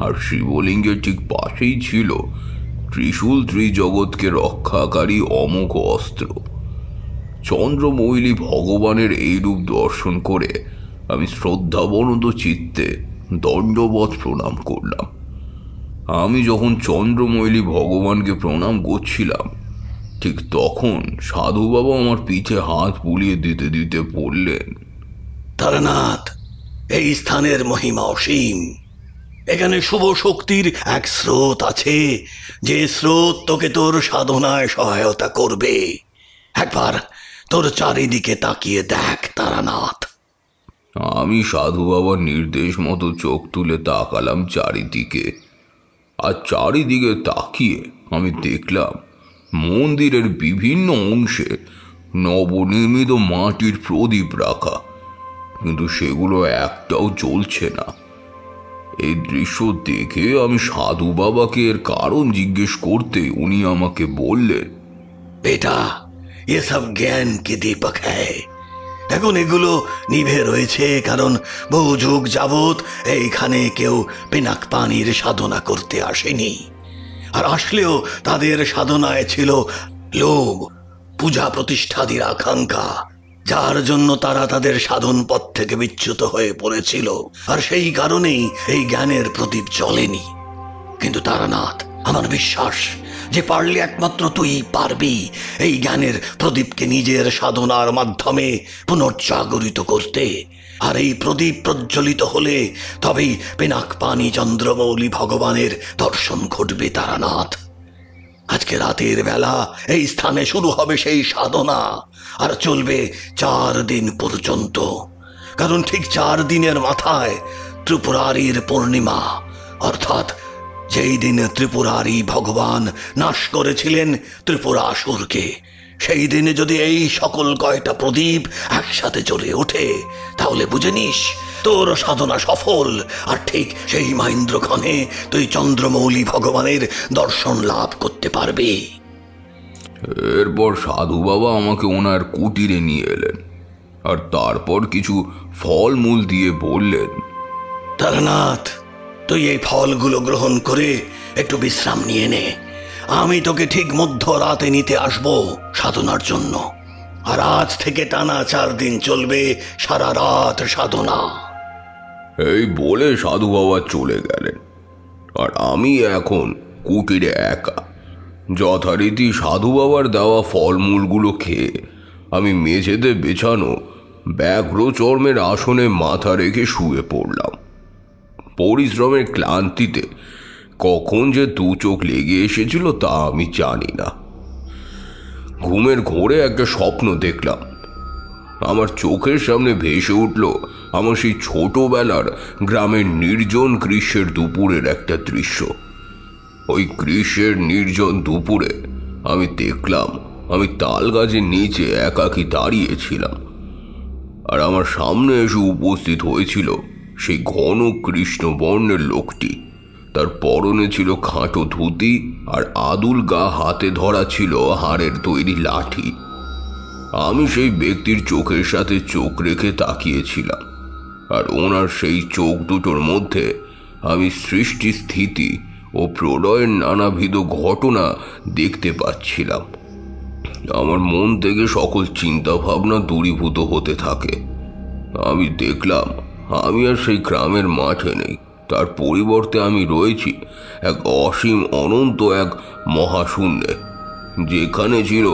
Speaker 1: আর শিবলিঙ্গের ঠিক পাশেই ছিল ত্রিশূল ত্রিজগৎকে রক্ষাকারী অমোঘ অস্ত্র। চন্দ্রমৌলি ভগবানের এই রূপ দর্শন করে আমি শ্রদ্ধাবনত চিত্তে দণ্ডবৎ প্রণাম করলাম। আমি যখন চন্দ্রমৌলি ভগবানকে প্রণাম করছিলাম, ঠিক তখন সাধু বাবা আমার পিঠে হাত বুলিয়ে দিতে দিতে বললেন,
Speaker 7: তারানাথ, এই স্থানের মহিমা অসীম। এখানে শুভ শক্তির এক স্রোত আছে, যে স্রোত তোকে তোর সাধনায় সহায়তা করবে। একবার তোর চারিদিকে তাকিয়ে দেখ তারানাথ।
Speaker 1: আমি সাধু বাবার নির্দেশ মতো চোখ তুলে তাকালাম চারিদিকে, আর চারিদিকে তাকিয়ে আমি দেখলাম মন্দিরের বিভিন্ন অংশে নবনির্মিত মাটির প্রদীপ রাখা, কিন্তু সেগুলো একটাও জ্বলছে না। এই দৃশ্য দেখে আমি সাধু বাবাকে এর কারণ জিজ্ঞেস করতে উনি আমাকে বললেন,
Speaker 7: বেটা, এ সব জ্ঞান কি দীপক হ্যায়। এখন এগুলো নিভে রয়েছে কারণ বহু যুগ যাবৎ এইখানে কেউ পিনাক পানির সাধনা করতে আসেনি, আর আসলেও তাদের সাধনায় ছিল লোভ, পূজা প্রতিষ্ঠাদির আকাঙ্ক্ষা, যার জন্য তারা তাদের সাধন পথ থেকে বিচ্যুত হয়ে পড়েছিল। আর সেই কারণেই এই জ্ঞানের প্রদীপ জ্বলেনি। কিন্তু তারানাথ, আমার বিশ্বাস যে পারলে একমাত্র তুই পারবি এই জ্ঞানের প্রদীপকে নিজের সাধনার মাধ্যমে পুনর্জাগরিত করতে। আর এই প্রদীপ প্রজ্বলিত হলে তবেই পিনাকপানি চন্দ্রমৌলি ভগবানের দর্শন ঘটবে তারানাথ। আজকে রাতের বেলা এই স্থানে শুরু হবে সেই সাধনা, আর চলবে 4 দিন পর্যন্ত। কারণ ঠিক 4 দিনের মাথায় ত্রিপুরারির পূর্ণিমা, অর্থাৎ যেই দিন ত্রিপুরারি ভগবান নাশ করেছিলেন ত্রিপুরাসুরকে, সেই দিনে যদি এই সকল কয়টা প্রদীপ একসাথে জ্বলে ওঠে, তাহলে বুঝে নিস তোর সাধনা সফল। আর ঠিক সেই মহেন্দ্রক্ষণে তুই চন্দ্রমৌলি ভগবানের দর্শন লাভ করতে পারবি।
Speaker 1: এরপর সাধু বাবা আমাকে ওনার কুটিরে নিয়ে এলেন, আর তারপর কিছু ফলমূল দিয়ে বললেন,
Speaker 7: তারানাথ, তুই এই ফলগুলো গ্রহণ করে একটু বিশ্রাম নিয়ে নে। আমি তোকে ঠিক মধ্যরাতে নিতে আসবো সাধনার জন্য। আর আজ থেকে টানা 4 দিন চলবে সারা রাত সাধনা।
Speaker 1: এই বলে সাধু বাবা চলে গেলেন, আর আমি এখন কুটিরে একা। যথারীতি সাধু বাবার দেওয়া ফলমূলগুলো খেয়ে আমি মেঝেতে বেছানো ব্যাঘ্র চর্মের আসনে মাথা রেখে শুয়ে পড়লাম। পরিশ্রমের ক্লান্তিতে কখন যে 2 চোখ লেগে এসেছিল তা আমি জানি না। ঘুমের ঘোরে একটা স্বপ্ন দেখলাম। আমার চোখের সামনে ভেসে উঠল আমার সেই ছোটবেলার গ্রামের নির্জন গ্রীষ্মের দুপুরের একটা দৃশ্য। ওই গ্রীষ্মের নির্জন দুপুরে আমি দেখলাম আমি তাল গাছের নিচে একাকী দাঁড়িয়েছিলাম, আর আমার সামনে এসে উপস্থিত হয়েছিল সেই ঘন কৃষ্ণ বর্ণের লোকটি। তার পরনে ছিল খাঁটো ধুতি, আর আদুল গা হাতে ধরা ছিল হাড়ের তৈরি লাঠি। আমি সেই ব্যক্তির চোখের সাথে চোখ রেখে তাকিয়েছিলাম, আর ওনার সেই চোখ দুটোর মধ্যে আমি সৃষ্টি, স্থিতি ও প্রলয়ের নানাবিধ ঘটনা দেখতে পাচ্ছিলাম। আমার মন থেকে সকল চিন্তা ভাবনা দূরীভূত হতে থাকে। আমি দেখলাম আমি আর সেই গ্রামের মাঠে নেই, তার পরিবর্তে আমি রয়েছি এক অসীম অনন্ত এক মহাশূন্যে, যেখানে ছিল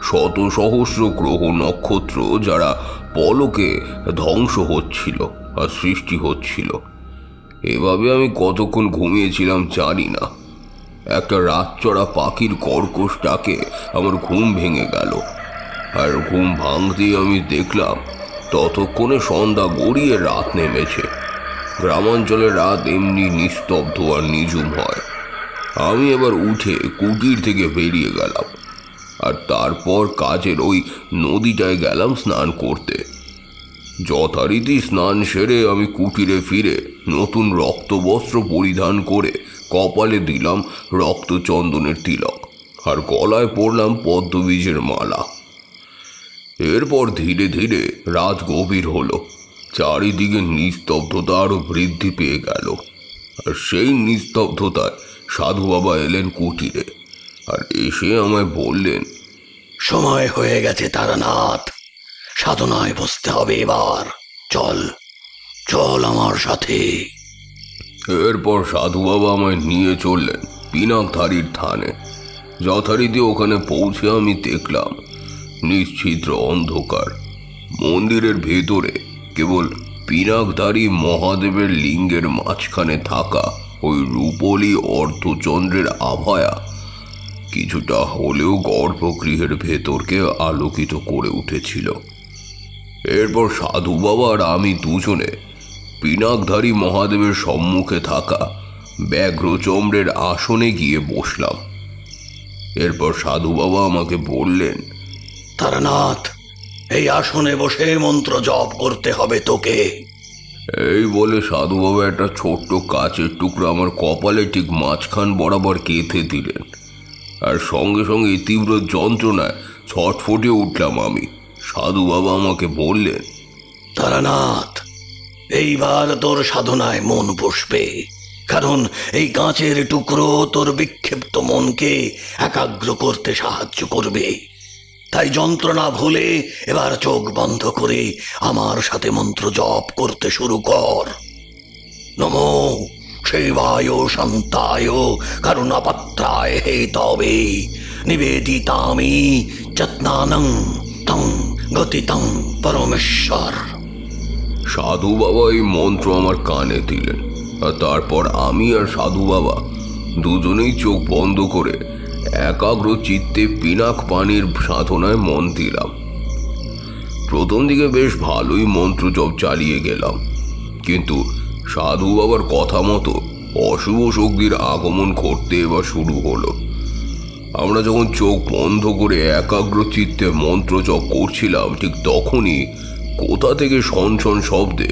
Speaker 1: শত সহস্র গ্রহ নক্ষত্র, যারা পলকে ধ্বংস হচ্ছিল আর সৃষ্টি হচ্ছিল। এভাবে আমি কতক্ষণ ঘুমিয়েছিলাম জানি না। একটা রাতচড়া পাখির কর্কশ ডাকে আমার ঘুম ভেঙে গেল, আর ঘুম ভাঙতেই আমি দেখলাম ততক্ষণে সন্ধ্যা গড়িয়ে রাত নেমেছে। গ্রামাঞ্চলের রাত এমনি নিস্তব্ধ আর নিঝুম হয়। আমি এবার উঠে কুটির থেকে বেরিয়ে গেলাম, আর তারপর কাজের ওই নদীটায় গেলাম স্নান করতে। যথারীতি স্নান সেরে আমি কুটিরে ফিরে নতুন রক্তবস্ত্র পরিধান করে কপালে দিলাম রক্তচন্দনের তিলক, আর গলায় পরলাম পদ্মবীজের মালা। এরপর ধীরে ধীরে রাত গভীর হলো। চারিদিকে নিস্তব্ধতা আরো বৃদ্ধি পেয়ে গেল, আর সেই নিস্তব্ধতায় সাধু বাবা এলেন কুটিরে, আর এসে আমায় বললেন,
Speaker 7: সময় হয়ে গেছে তারানাথ, সাধনায় বসতে হবে এবার। চল চল আমার সাথে।
Speaker 1: এরপর সাধু বাবা আমায় নিয়ে চললেন পিনাকধারীর থানে। যথারীতি ওখানে পৌঁছে আমি দেখলাম নিশ্ছিদ্র অন্ধকার। মন্দিরের ভেতরে কেবল পিনাকধারী মহাদেবের লিঙ্গের মাঝখানে থাকা ওই রূপলি অর্ধচন্দ্রের আভায়া কিছুটা হলেও গর্ভগৃহের ভেতরকে আলোকিত করে উঠেছিল। এরপর সাধু বাবা আর আমি দুজনে পিনাকধারী মহাদেবের সম্মুখে থাকা ব্যাঘ্রচম্রের আসনে গিয়ে বসলাম। এরপর সাধু বাবা আমাকে বললেন,
Speaker 7: তারানাথ, এই আসনে বসে মন্ত্র জপ করতে হবে তোকে।
Speaker 1: এই বলে সাধু বাবা একটা ছোট্ট কাচের টুকরো আমার কপালে ঠিক মাঝখান বরাবর গেঁথে দিলেন, আর সঙ্গে সঙ্গে তীব্র যন্ত্রণায় ছটফটে উঠলাম আমি। সাধু বাবা আমাকে বললেন,
Speaker 7: তারানাথ, এইবার তোর সাধনায় মন বসবে, কারণ এই কাঁচের টুকরো তোর বিক্ষিপ্ত মনকে একাগ্র করতে সাহায্য করবে। তাই যন্ত্রণা ভুলে এবার চোখ বন্ধ করে আমার সাথে মন্ত্র জপ করতে শুরু কর। নমো শিবায় শান্তায় করুণাপত্রায় হেতবে নিবেদিতামি যত্নানং তং গতিতং পরমেশ্বর।
Speaker 1: সাধু বাবা এই মন্ত্র আমার কানে দিলেন, আর তারপর আমি আর সাধু বাবা দুজনেই চোখ বন্ধ করে একাগ্র চিত্তে পিনাক পানির সাধনায় মন দিলাম। প্রথম দিকে বেশ ভালোই মন্ত্র জপ চালিয়ে গেলাম, কিন্তু সাধু বাবার কথা মতো অশুভ শক্তির আগমন ঘটতে এবার শুরু হলো। আমরা যখন চোখ বন্ধ করে একাগ্র চিত্তে মন্ত্র জপ করছিলাম, ঠিক তখনই কোথা থেকে শনশন শব্দে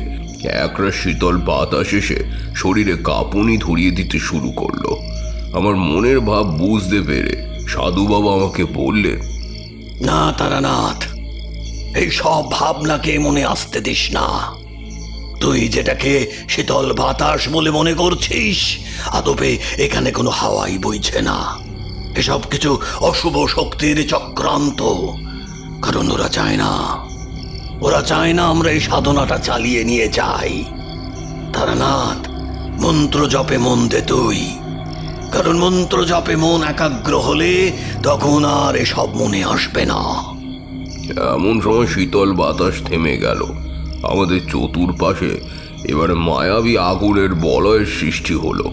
Speaker 1: একরা শীতল বাতাস এসে শরীরে কাঁপুনি ধরিয়ে দিতে শুরু করলো। আমার মনের ভাব বুঝতে পেরে সাধু বাবা আমাকে বললেন,
Speaker 7: না তারানাথ, এই সব ভাবনাকে মনে আসতে দিস না। তুই যেটাকে শীতল বাতাস বলে মনে করছিস, আদপে এখানে কোনো হাওয়াই বইছে না। এসব কিছু অশুভ শক্তির চক্রান্ত। কারণ ওরা চায় না আমরা এই সাধনাটা চালিয়ে নিয়ে যাই। তারানাথ, মন্ত্র জপে মন দে তুই, কারণ মন্ত্র জপে মন একাগ্র হলে তখন আর এসব মনে আসবে না।
Speaker 1: এমন সময় শীতল বাতাস থেমে গেল। আমাদের চতুর্পাশে এবারে মায়াবী আগুনের বলয়ের সৃষ্টি হলো,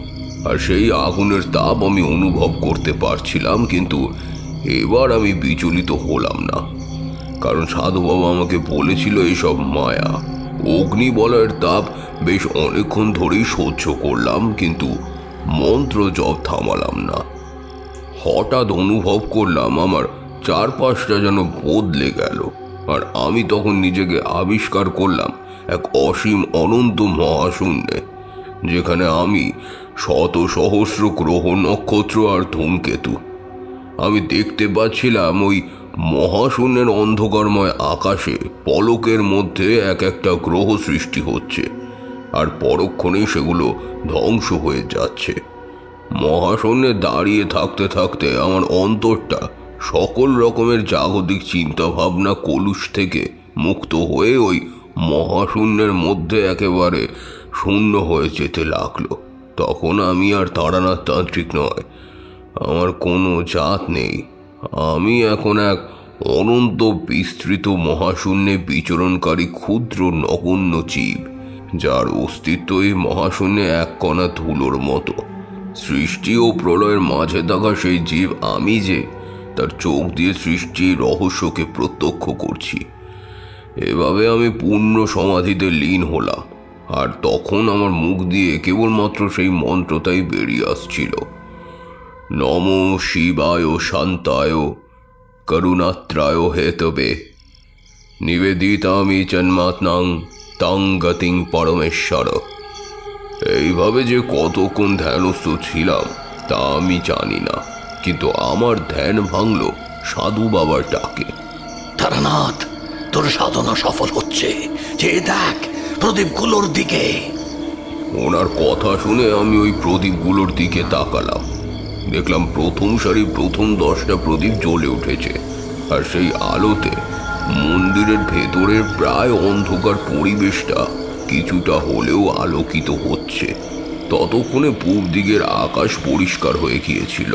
Speaker 1: আর সেই আগুনের তাপ আমি অনুভব করতে পারছিলাম, কিন্তু এবার আমি বিচলিত হলাম না। কারণ সাধু বাবা আমাকে বলেছিল এইসব মায়া। অগ্নি বলয়ের তাপ বেশ অনেকক্ষণ ধরেই সহ্য করলাম, কিন্তু মন্ত্র জপ থামালাম না। হঠাৎ অনুভব করলাম আমার চারপাশটা যেন বদলে গেল, আর আমি তখন নিজেকে আবিষ্কার করলাম এক অসীম অনন্ত মহাশূন্যে, যেখানে আমি শত সহস্র গ্রহ নক্ষত্র আর ধূমকেতু। আমি দেখতে পাচ্ছিলাম ওই মহাশূন্যের অন্ধকারময় আকাশে পলকের মধ্যে এক একটা গ্রহ সৃষ্টি হচ্ছে, আর পরক্ষণেই সেগুলো ধ্বংস হয়ে যাচ্ছে। মহাশূন্যে দাঁড়িয়ে থাকতে থাকতে আমার অন্তরটা সকল রকমের জাগতিক চিন্তাভাবনা কলুষ থেকে মুক্ত হয়ে ওই মহাশূন্যের মধ্যে একেবারে শূন্য হয়ে যেতে লাগলো। তখন আমি আর তারানাথ তান্ত্রিক নয়, আমার কোনো জাত নেই। আমি এখন এক অনন্ত বিস্তৃত মহাশূন্যে বিচরণকারী ক্ষুদ্র নগণ্য জীব, যার অস্তিত্ব এই মহাশূন্যে এক কণা ধুলোর মতো। সৃষ্টি ও প্রলয়ের মাঝে থাকা সেই জীব আমি যে তার চোখ দিয়ে সৃষ্টির রহস্যকে প্রত্যক্ষ করছি। এভাবে আমি পূর্ণ সমাধিতে লীন হলাম, আর তখন আমার মুখ দিয়ে কেবলমাত্র সেই মন্ত্রটাই বেরিয়ে আসছিল, নমো শিবায় শান্তায় করুণাত্রায় হেতবে নিবেদিতামি জন্মাত্মাং তাং গতিং পরমেশ্বর। এইভাবে যে কতক্ষণ ধ্যানস্থ ছিলাম তা আমি জানি না, কিন্তু আমার ধ্যান ভাঙল সাধু বাবার ডাকে।
Speaker 7: তারানাথ, তোর সাধনা সফল হচ্ছে, যে দেখ প্রদীপগুলোর দিকে।
Speaker 1: ওনার কথা শুনে আমি ওই প্রদীপগুলোর দিকে তাকালাম। দেখলাম প্রথম সারি প্রথম 10টা প্রদীপ জ্বলে উঠেছে, আর সেই আলোতে মন্দিরের ভেতরের প্রায় অন্ধকার পরিবেশটা কিছুটা হলেও আলোকিত হচ্ছে। ততক্ষণে পূব দিকের আকাশ পরিষ্কার হয়ে গিয়েছিল,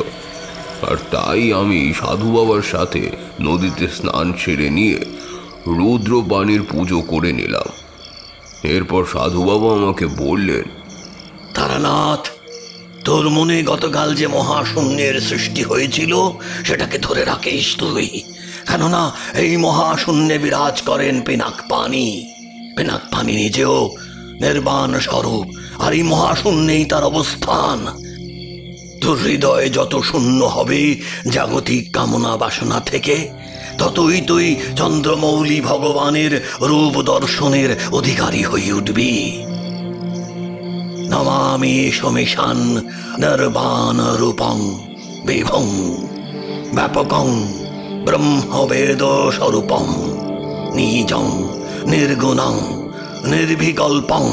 Speaker 1: আর তাই আমি সাধু বাবার সাথে নদীতে স্নান সেরে নিয়ে রুদ্রবাণীর পুজো করে নিলাম। এরপর সাধু বাবা আমাকে বললেন,
Speaker 7: তারানাথ, তোর মনে গতকাল যে মহাশূন্যের সৃষ্টি হয়েছিল সেটাকে ধরে রাখিস তুই, কেননা এই মহাশূন্যে বিরাজ করেন পিনাক পানি। পিনাক পানি নিজেও নির্বাণ স্বরূপ, আর এই মহাশূন্যেই তার অবস্থান। তোর হৃদয়ে যত শূন্য হবে জাগতিক কামনা বাসনা থেকে, ততই তুই চন্দ্রমৌলি ভগবানের রূপ দর্শনের অধিকারী হয়ে উঠবি। নমামি সমেশান নির্বাণ রূপং বিভং ব্যাপকং ব্রহ্মবেদ স্বরূপং নিজং নির্গুণং নির্বিকল্পং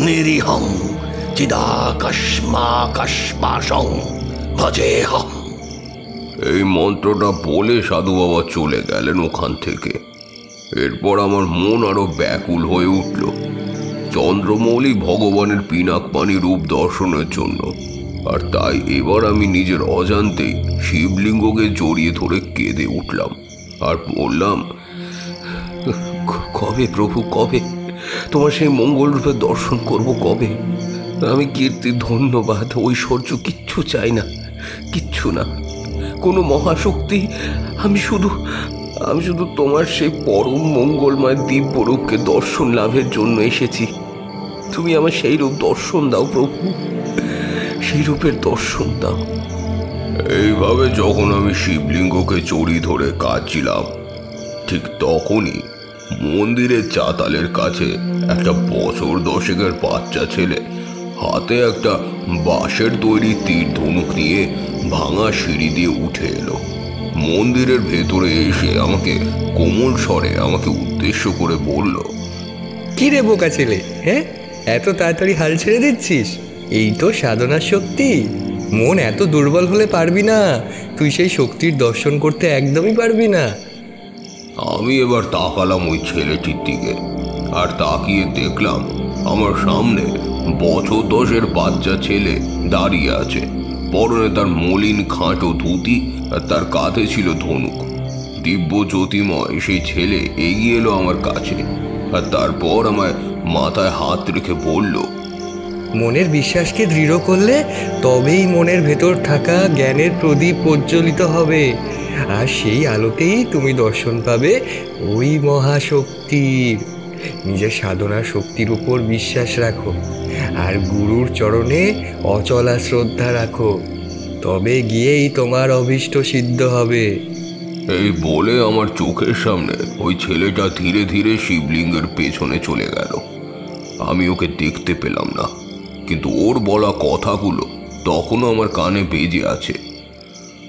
Speaker 7: নিরীহং চিদাকাশমাকাশপাশং ভজেহম।
Speaker 1: এই মন্ত্রটা বলে সাধু বাবা চলে গেলেন ওখান থেকে। এরপর আমার মন আরো ব্যাকুল হয়ে উঠল। চন্দ্রমৌলি ভগবানের পিনাক পানি রূপ দর্শনের জন্য। আর তাই এবার আমি নিজের অজান্তেই শিবলিঙ্গকে জড়িয়ে ধরে কেঁদে উঠলাম আর বললাম, কবে প্রভু, কবে তোমার সেই মঙ্গল রূপে দর্শন করব, কবে? আমি কীর্তি, ধন্যবাদ, ঐশ্বর্য কিচ্ছু চাই না, কিচ্ছু না, কোনো মহাশক্তি। আমি শুধু তোমার সেই পরম মঙ্গলময় দিব্য রূপকে দর্শন লাভের জন্য এসেছি। তুমি আমার সেই রূপ দর্শন দাও প্রভু, সেই রূপের দর্শন দাও। এইভাবে যখন আমি শিবলিঙ্গকে জড়িয়ে ধরে কাঁদছিলাম, ঠিক তখনই মন্দিরের চাতালের কাছে একটা বছর 10-এর বাচ্চা ছেলে হাতে একটা বাঁশের তৈরি তীর ধনুক নিয়ে ভাঙা সিঁড়ি দিয়ে উঠে এলো। মন্দিরের ভেতরে এসে আমাকে কোমল স্বরে আমাকে উদ্দেশ্য করে বলল,
Speaker 8: কি রে বোকা ছেলে, হ্যাঁ এত তাড়াতাড়ি হাল ছেড়ে দিচ্ছিস? এই তো সাধনার শক্তি, মন এত দুর্বল হলে পারবি না, তুই সেই শক্তির দর্শন করতে একদমই পারবি না।
Speaker 1: আমি এবার তাকালাম ওই ছেলেটির দিকে, আর তাকিয়ে দেখলাম আমার সামনে বছর 10-এর বাচ্চা ছেলে দাঁড়িয়ে আছে। পরনে তার মলিন খাঁটো ধুতি আর তার কাঁধে ছিল ধনুক। দিব্য জ্যোতিময় সেই ছেলে এগিয়ে এলো আমার কাছে, আর তারপর আমায় মাথায় হাত রেখে বলল,
Speaker 8: মনের বিশ্বাসকে দৃঢ় করলে তবেই মনের ভেতর থাকা জ্ঞানের প্রদীপ প্রজ্বলিত হবে, আর সেই আলোতেই তুমি দর্শন পাবে ওই মহাশক্তির। নিজের সাধনার শক্তির উপর বিশ্বাস রাখো, আর গুরুর চরণে অচলা শ্রদ্ধা রাখো, তবে গিয়েই তোমার অভীষ্ট সিদ্ধ হবে।
Speaker 1: এই বলে আমার চোখের সামনে ওই ছেলেটা ধীরে ধীরে শিবলিঙ্গের পেছনে চলে গেল। আমি ওকে দেখতে পেলাম না, কিন্তু ওর বলা কথাগুলো তখনও আমার কানে বেজে আছে।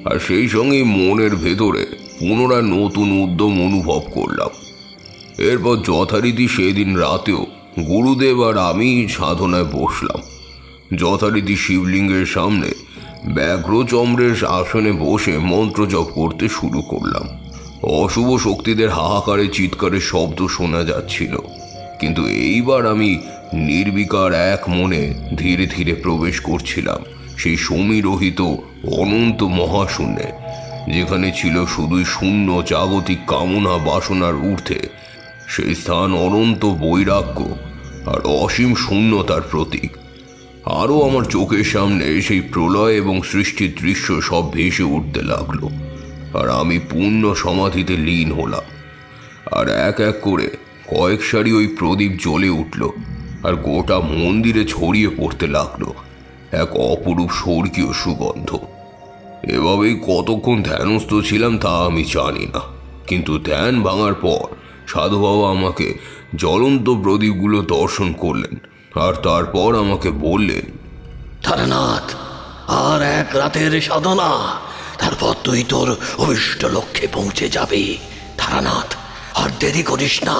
Speaker 1: আর সেই সঙ্গে মনের ভেতরে পুনরায় নতুন উদ্যম অনুভব করলাম। এরপর যথারীতি সেদিন রাতেও গুরুদেব আর আমি সাধনায় বসলাম। যথারীতি শিবলিঙ্গের সামনে ব্যাঘ্রচম্রের আসনে বসে মন্ত্র জপ করতে শুরু করলাম। অশুভ শক্তিদের হাহাকারে চিৎকারের শব্দ শোনা যাচ্ছিল, কিন্তু এইবার আমি নির্বিকার এক মনে ধীরে ধীরে প্রবেশ করছিলাম সেই সমীরহিত অনন্ত মহাশূন্যে, যেখানে ছিল শুধুই শূন্য জাগতিক কামনা বাসনার ঊর্ধ্বে। সেই স্থান অনন্ত বৈরাগ্য আর অসীম শূন্যতার প্রতীক। আরও আমার চোখের সামনে সেই প্রলয় এবং সৃষ্টির দৃশ্য সব ভেসে উঠতে লাগলো, আর আমি পূর্ণ সমাধিতে লীন হলাম। আর এক এক করে কয়েক সারি ওই প্রদীপ জ্বলে উঠল, আর গোটা মন্দিরে ছড়িয়ে পড়তে লাগলো এক অপরূপ স্বর্গীয় সুগন্ধ। এভাবেই কতক্ষণ ধ্যানস্থ ছিলাম তা আমি জানি না, কিন্তু ধ্যান ভাঙার পর সাধু বাবা আমাকে জ্বলন্ত প্রদীপগুলো দর্শন করলেন, আর তারপর আমাকে বললেন,
Speaker 7: তারানাথ, আর এক রাতের সাধনা, তারপর তুই তোর অভিষ্ট লক্ষ্যে পৌঁছে যাবি। তারানাথ, আর দেরি করিস না,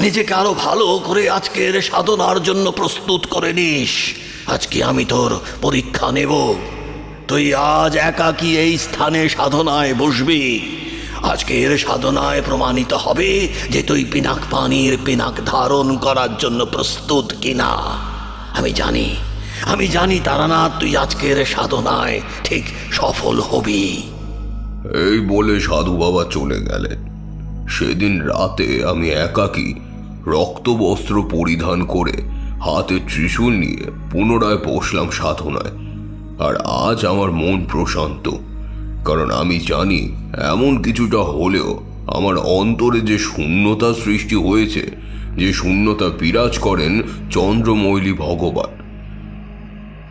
Speaker 7: নিজেকে আরো ভালো করে আজকের সাধনার জন্য প্রস্তুত করে নিস। আজকে আমি তোর পরীক্ষা নেব। তুই আজ একাকী এই স্থানে সাধনায় বসবি। আজকের সাধনায় প্রমাণিত হবে যে তুই পিনাক পানির পিনাক ধারণ করার জন্য প্রস্তুত কিনা। আমি জানি তারানাথ, তুই আজকের সাধনায় ঠিক সফল হবি।
Speaker 1: এই বলে সাধু বাবা চলে গেলেন। সেদিন রাতে আমি একাকী রক্তবস্ত্র পরিধান করে হাতে ত্রিশূল নিয়ে পুনরায় বসলাম সাধনায়। আর আজ আমার মন প্রশান্ত, কারণ আমি জানি এমন কিছুটা হলেও আমার অন্তরে যে শূন্যতা সৃষ্টি হয়েছে, যে শূন্যতা বিরাজ করেন চন্দ্রমৌলি ভগবান,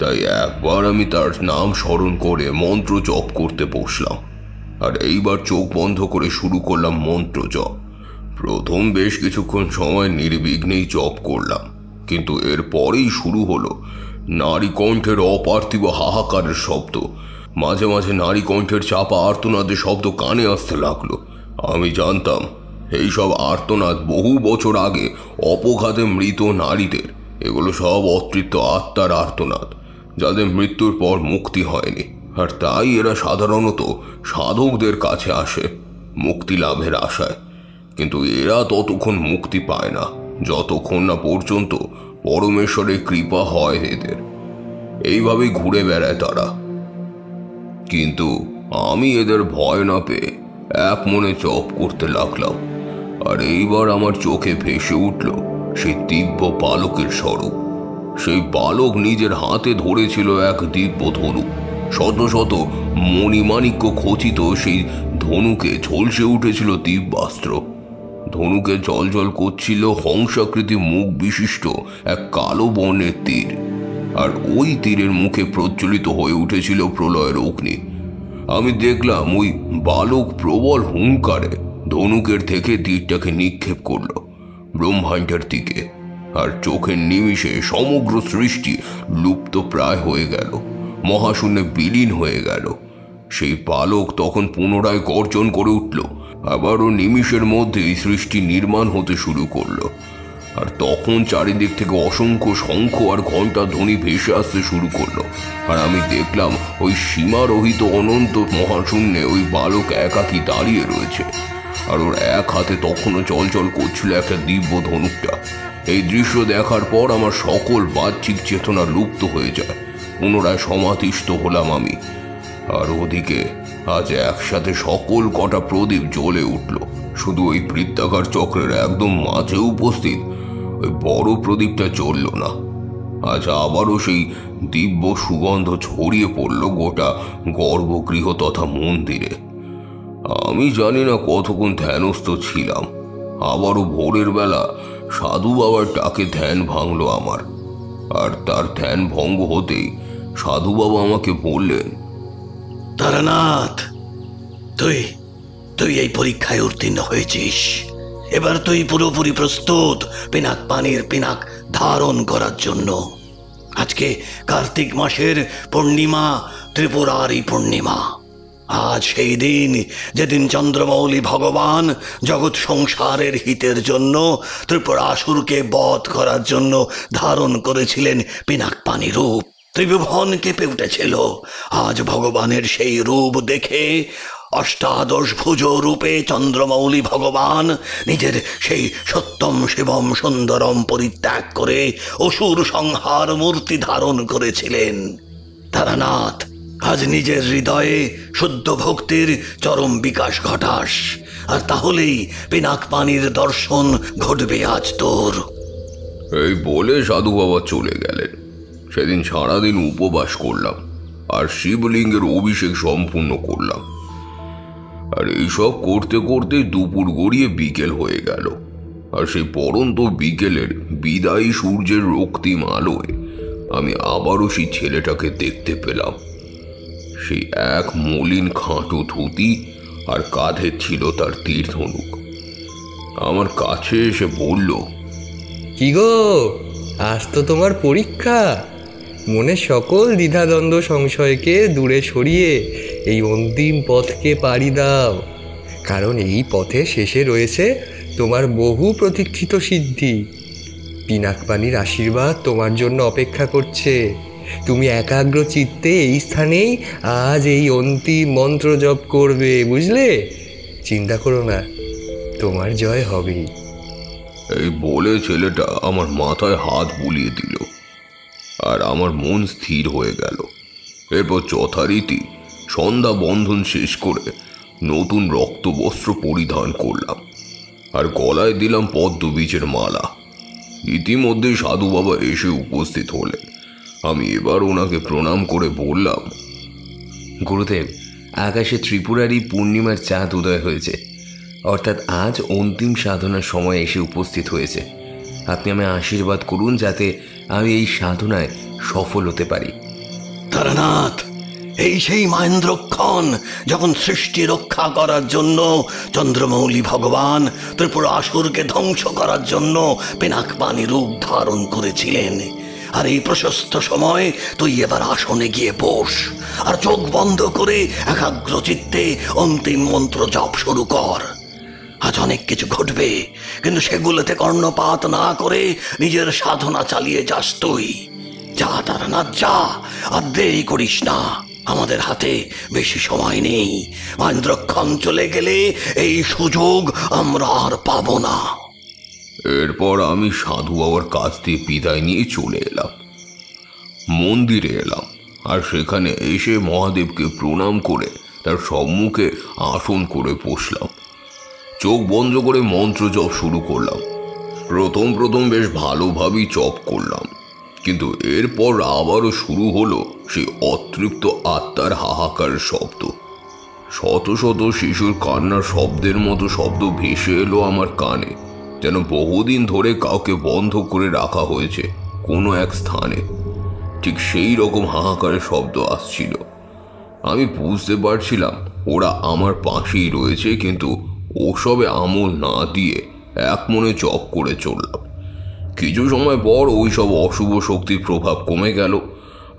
Speaker 1: তাই একবার আমি তার নাম স্মরণ করে মন্ত্র জপ করতে বসলাম। আর এইবার চোখ বন্ধ করে শুরু করলাম মন্ত্র জপ। প্রথম বেশ কিছুক্ষণ সময় নির্বিঘ্নেই জপ করলাম, কিন্তু এরপরেই শুরু হলো নারী কণ্ঠের অপার্থিব হাহাকারের শব্দ। মাঝে মাঝে নারী কণ্ঠের চাপা আর্তনাদের শব্দ কানে আসতে লাগলো। আমি জানতাম এইসব আর্তনাদ বহু বছর আগে অপঘাতে মৃত নারীদের। এগুলো সব অতৃপ্ত আত্মার আর্তনাদ, যাদের মৃত্যুর পর মুক্তি হয়নি। আর তাই এরা সাধারণত সাধকদের কাছে আসে মুক্তি লাভের আশায়, কিন্তু এরা ততক্ষণ মুক্তি পায় না যতক্ষণ না পর্যন্ত পরমেশ্বরের কৃপা হয় এদের, এইভাবেই ঘুরে বেড়ায় তারা। কিন্তু আমি এদের ভয় না পেয়ে এক মনে জপ করতে লাগলাম। আর এইবার আমার চোখে ভেসে উঠল সেই দিব্য বালকের স্বরূপ। সেই বালক নিজের হাতে ধরেছিল এক দিব্য ধনু। শত শত মণিমাণিক্য খচিত সেই ধনুকে ঝলসে উঠেছিল দিব্যাস্ত্র। ধনুকে জলজল করছিল হংসাকৃতি মুখ বিশিষ্ট এক কালো বর্ণের তীর, আর ওই তীরের মুখে প্রজ্বলিত হয়ে উঠেছিল প্রলয়ের অগ্নি। আমি দেখলাম ওই বালক প্রবল হুঙ্কারে ধনুকের থেকে তীরটাকে নিক্ষেপ করল ব্রহ্মাণ্ডের দিকে, আর চোখের নিমিষে সমগ্র সৃষ্টি লুপ্ত প্রায় হয়ে গেল, মহাশূন্যে বিলীন হয়ে গেল। সেই বালক তখন পুনরায় গর্জন করে উঠল, আবারও নিমিষের মধ্যেই সৃষ্টি নির্মাণ হতে শুরু করলো। আর তখন চারিদিক থেকে অসংখ্য শঙ্খ আর ঘণ্টা ধ্বনি ভেসে আসতে শুরু করলো। আর আমি দেখলাম ওই সীমারহিত অনন্ত মহাশূন্যে ওই বালক একাকী দাঁড়িয়ে রয়েছে, আর ওর এক হাতে তখনও জলজল করছিল একটা দিব্য ধনুকটা। এই দৃশ্য দেখার পর আমার সকল বাহ্যিক চেতনা লুপ্ত হয়ে যায়। পুনরায় সমাধিস্থ হলাম আমি। আর ওদিকে আজ একসাথে সকল কটা প্রদীপ জ্বলে উঠল। শুধু ওই বৃত্তাকার চক্রের একদম মাঝে উপস্থিত ওই বড় প্রদীপটা জ্বলল না। আজ আবারও সেই দিব্য সুগন্ধ ছড়িয়ে পড়ল গোটা গর্ভগৃহ তথা মন্দিরে। আমি জানি না কতক্ষণ ধ্যানস্থ ছিলাম। আবারও ভোরের বেলা সাধু বাবার ডাকে ধ্যান ভাঙল আমার। আর তার ধ্যান ভঙ্গ হতেই সাধু বাবা আমাকে বললেন,
Speaker 7: তারানাথ, তুই তুই এই পরীক্ষায় উত্তীর্ণ হয়েছিস। এবার তুই পুরোপুরি প্রস্তুত পিনাক পানির পিনাক ধারণ করার জন্য। আজকে কার্তিক মাসের পূর্ণিমা, ত্রিপুরারি পূর্ণিমা। আজ সেই দিন যেদিন চন্দ্রমৌলি ভগবান জগৎ সংসারের হিতের জন্য ত্রিপুরাসুরকে বধ করার জন্য ধারণ করেছিলেন পিনাক পানি রূপ। ত্রিভুবন কেঁপে উঠেছিল। আজ ভগবানের সেই রূপ দেখে অষ্টাদশ ভুজ রূপে চন্দ্রমৌলি ভগবান নিজের সেই সত্যম শিবম সুন্দরম পরিত্যাগ করে অসুর সংহার মূর্তি ধারণ করেছিলেন। তারানাথ, আজ নিজের হৃদয়ে শুদ্ধ ভক্তির চরম বিকাশ ঘটাস, আর তাহলেই পিনাক পানির দর্শন ঘটবে আজ তোর।
Speaker 1: এই বলে সাধু বাবা চলে গেলেন। সেদিন সারাদিন উপবাস করলাম আর শিবলিঙ্গের অভিষেক সম্পূর্ণ করলাম। আর এইসব করতে করতে দুপুর গড়িয়ে বিকেল হয়ে গেল। আর সেই পরন্ত বিকেলের বিদায়ী সূর্যের রক্তিম আলোয় আমি আবারও সেই ছেলেটাকে দেখতে পেলাম। সেই এক মলিন খাঁটো ধুতি আর কাঁধে ছিল তার তীর ধনুক। আমার কাছে এসে বলল,
Speaker 8: কি গো, আজ তো তোমার পরীক্ষা। মনে সকল দ্বিধাদ্বন্দ্ব সংশয়কে দূরে সরিয়ে এই অন্তিম পথকে পাড়ি দাও, কারণ এই পথে শেষে রয়েছে তোমার বহু প্রতীক্ষিত সিদ্ধি। পিনাকপানির আশীর্বাদ তোমার জন্য অপেক্ষা করছে। তুমি একাগ্র চিত্তে এই স্থানেই আজ এই অন্তিম মন্ত্র জপ করবে, বুঝলে? চিন্তা করো না, তোমার জয় হবেই।
Speaker 1: এই বলে ছেলেটা আমার মাথায় হাত বুলিয়ে দিল, আর আমার মন স্থির হয়ে গেল। এরপর যথারীতি সন্ধ্যা বন্ধন শেষ করে নতুন রক্তবস্ত্র পরিধান করলাম, আর গলায় দিলাম পদ্মবীজের মালা। ইতিমধ্যে সাধু বাবা এসে উপস্থিত হলেন। আমি এবার ওনাকে প্রণাম করে বললাম,
Speaker 2: গুরুদেব, আকাশে ত্রিপুরারি পূর্ণিমার চাঁদ উদয় হয়েছে, অর্থাৎ আজ অন্তিম সাধনার সময় এসে উপস্থিত হয়েছে। আপনি আমায় আশীর্বাদ করুন যাতে আমি এই সাধনায় সফল হতে পারি।
Speaker 7: তারানাথ, এই সেই মহেন্দ্রক্ষণ যখন সৃষ্টি রক্ষা করার জন্য চন্দ্রমৌলি ভগবান ত্রিপুরাসুরকে ধ্বংস করার জন্য পিনাকপানি রূপ ধারণ করেছিলেন। আর এই প্রশস্ত সময় তুই এবার আসনে গিয়ে বস, আর চোখ বন্ধ করে একাগ্র চিত্তে অন্তিম মন্ত্র জপ শুরু কর। আজ অনেক কিছু ঘটবে, কিন্তু সেগুলোতে কর্ণপাত না করে নিজের সাধনা চালিয়ে যাস তুই। যা তারানাথ, যা, আর দেরি করিস না। আমাদের হাতে বেশি সময় নেই। মহেন্দ্রক্ষণ চলে গেলে এই সুযোগ আমরা আর পাবো না।
Speaker 1: এরপর আমি সাধু বাবার কাছ দিয়ে বিদায় নিয়ে চলে এলাম, মন্দিরে এলাম। আর সেখানে এসে মহাদেবকে প্রণাম করে তার সম্মুখে আসন করে বসলাম। চোখ বন্ধ করে মন্ত্র জপ শুরু করলাম। প্রথম বেশ ভালোভাবেই জপ করলাম, কিন্তু এরপর আবারও শুরু হলো সেই অতৃপ্ত আত্মার হাহাকারের শব্দ। শত শত শিশুর কান্নার শব্দের মতো শব্দ ভেসে এলো আমার কানে, যেন বহুদিন ধরে কাউকে বন্ধ করে রাখা হয়েছে কোনো এক স্থানে। ঠিক সেই রকম হাহাকারের শব্দ আসছিল। আমি বুঝতে পারছিলাম ওরা আমার পাশেই রয়েছে, কিন্তু ওসবে আমল না দিয়ে এক মনে জপ করে চললাম। কিছু সময় পর ওই সব অশুভ শক্তির প্রভাব কমে গেল,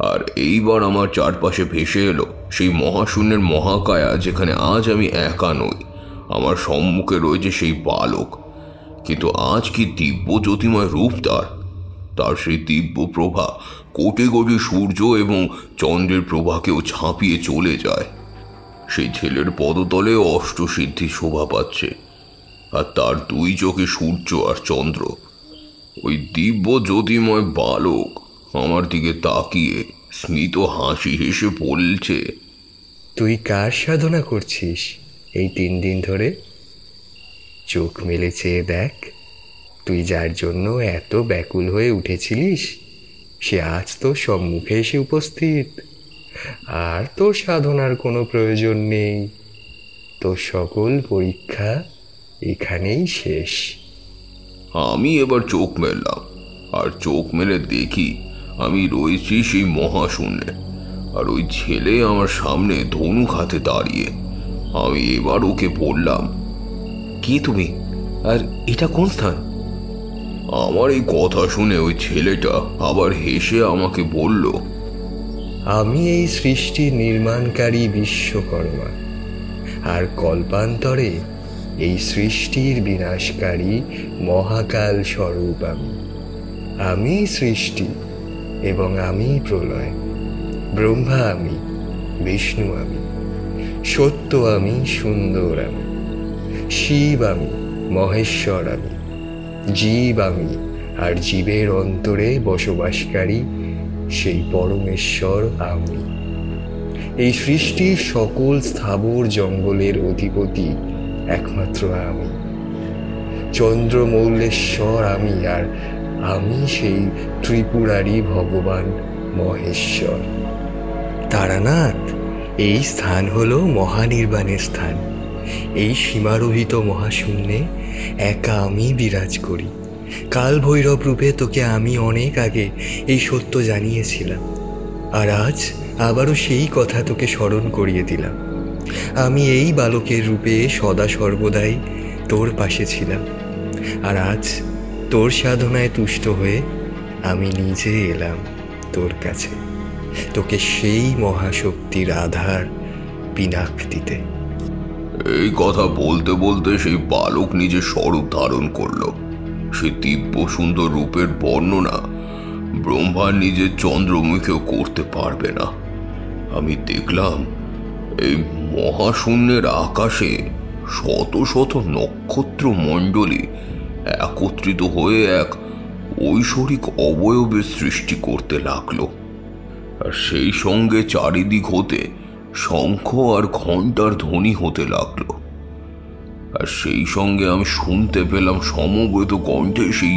Speaker 1: আর এইবার আমার চারপাশে ভেসে এলো সেই মহাশূন্যের মহাকায়া, যেখানে আজ আমি একা নই। আমার সম্মুখে রয়েছে সেই বালক, কিন্তু আজ কি দিব্য জ্যোতিময় রূপ তার সেই দিব্য প্রভা কোটি কোটি সূর্য এবং চন্দ্রের প্রভাকেও ছাপিয়ে চলে যায়। সেই ছেলের পদতলে অষ্টসিদ্ধি শোভা পাচ্ছে, আর তার দুই চোখে সূর্য আর চন্দ্র। ওই দিব্য জ্যোতিময় বালক আমার দিকে তাকিয়ে স্মিত হাসি হেসে বলছে,
Speaker 8: তুই কার সাধনা করছিস এই 3 দিন ধরে? চোখ মেলে চেয়ে দেখ, তুই যার জন্য এত ব্যাকুল হয়ে উঠেছিলিস সে আজ তোর সম্মুখে এসে উপস্থিত। আর তোর সাধনার কোনো প্রয়োজন নেই, তোর সকল পরীক্ষা এখানেই শেষ।
Speaker 1: আমি এবার চোখ মেললাম, আর চোখ মেলে দেখি আমি রয়েছি সেই মহাশূন্যে, আর ওই ছেলে আমার সামনে ধনুক হাতে দাঁড়িয়ে। আমি এবার ওকে বললাম,
Speaker 2: কি তুমি, আর এটা কোন স্থান?
Speaker 1: আমার এই কথা শুনে ওই ছেলেটা আবার হেসে আমাকে বলল,
Speaker 8: আমি এই সৃষ্টির নির্মাণকারী বিশ্বকর্মা, আর কল্পান্তরে এই সৃষ্টির বিনাশকারী মহাকাল স্বরূপ আমি সৃষ্টি এবং আমি প্রলয়। ব্রহ্মা আমি, বিষ্ণু আমি, সত্য আমি, সুন্দর আমি, শিব আমি, মহেশ্বর আমি, জীব আমি, আর জীবের অন্তরে বসবাসকারী সেই পরমেশ্বর আমি। এই সৃষ্টির সকল স্থাবর জঙ্গলের অধিপতি একমাত্র আমি। চন্দ্রমৌলেশ্বর আমি, আর আমি সেই ত্রিপুরারি ভগবান মহেশ্বর। তারানাথ, এই স্থান হলো মহানির্বাণের স্থান। এই সীমারোহিত মহাশূন্যে একা আমি বিরাজ করি। কাল ভৈরব রূপে তোকে আমি অনেক আগে এই সত্য জানিয়েছিলাম, আর আজ আবারও সেই কথা তোকে স্মরণ করিয়ে দিলাম। আমি এই বালকের রূপে সদা সর্বদাই তোর পাশে ছিলাম, আর আজ তোর সাধনায় তুষ্ট হয়ে আমি নিজে এলাম তোর কাছে, তোকে সেই মহাশক্তির আধার পিনাক দিতে।
Speaker 1: এই কথা বলতে বলতে সেই বালক নিজের স্বরূপ ধারণ করলো। সে দিব্য সুন্দর রূপের বর্ণনা ব্রহ্মা নিজের চন্দ্রমুখেও করতে পারবে না। আমি দেখলাম এই মহাশূন্যের আকাশে শত শত নক্ষত্র মণ্ডলী একত্রিত হয়ে এক ঐশ্বরিক অবয়বের সৃষ্টি করতে লাগলো, আর সেই সঙ্গে চারিদিক হতে শঙ্খ আর ঘণ্টার ধ্বনি হতে লাগলো। আর সেই সঙ্গে আমি শুনতে পেলাম সমবেত কণ্ঠে সেই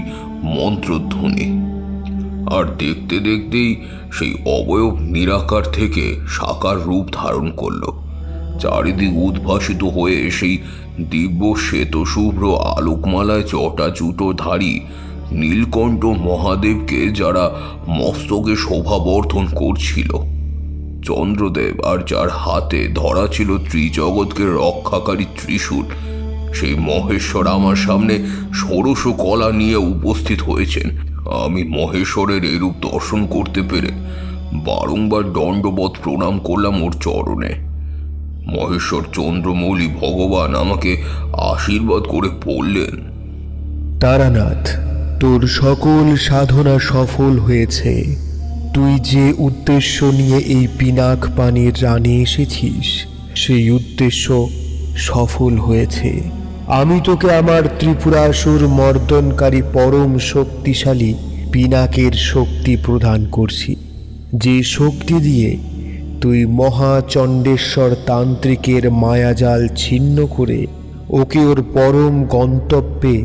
Speaker 1: মন্ত্রধ্বনি। আর দেখতে দেখতেই সেই অবয়ব নিরাকার থেকে সাকার রূপ ধারণ করলো। চারিদিক উদ্ভাসিত হয়ে সেই দিব্য শ্বেত শুভ্র আলোকমালায় জটাজুটোধারী নীলকণ্ঠ মহাদেবকে যারা মস্তকে শোভাবর্ধন করছিল, চন্দ্রদেব, আর যার হাতে ধরা ছিল ত্রিজগৎকে রক্ষাকারী ত্রিশূল, সেই মহেশ্বর আমার সামনে ষোড়শ কলা নিয়ে উপস্থিত হয়েছেন। আমি মহেশ্বরের এরূপ দর্শন করতে পেরে বারংবার দণ্ডবৎ প্রণাম করলাম ওর চরণে। মহেশ্বর চন্দ্রমৌলি ভগবান আমাকে আশীর্বাদ করে বললেন,
Speaker 9: তারানাথ, তোর সকল সাধনা সফল হয়েছে। তুই যে উদ্দেশ্য নিয়ে এই পিনাক পানির রানে এসেছিস সেই উদ্দেশ্য সফল হয়েছে। আমি তোকে আমার ত্রিপুরাসুর মর্দনকারী পরম শক্তিশালী পিনাকের শক্তি প্রদান করছি, যে শক্তি দিয়ে তুই মহাচণ্ডেশ্বর তান্ত্রিকের মায়াজাল ছিন্ন করে ওকে ওর পরম গন্তব্যে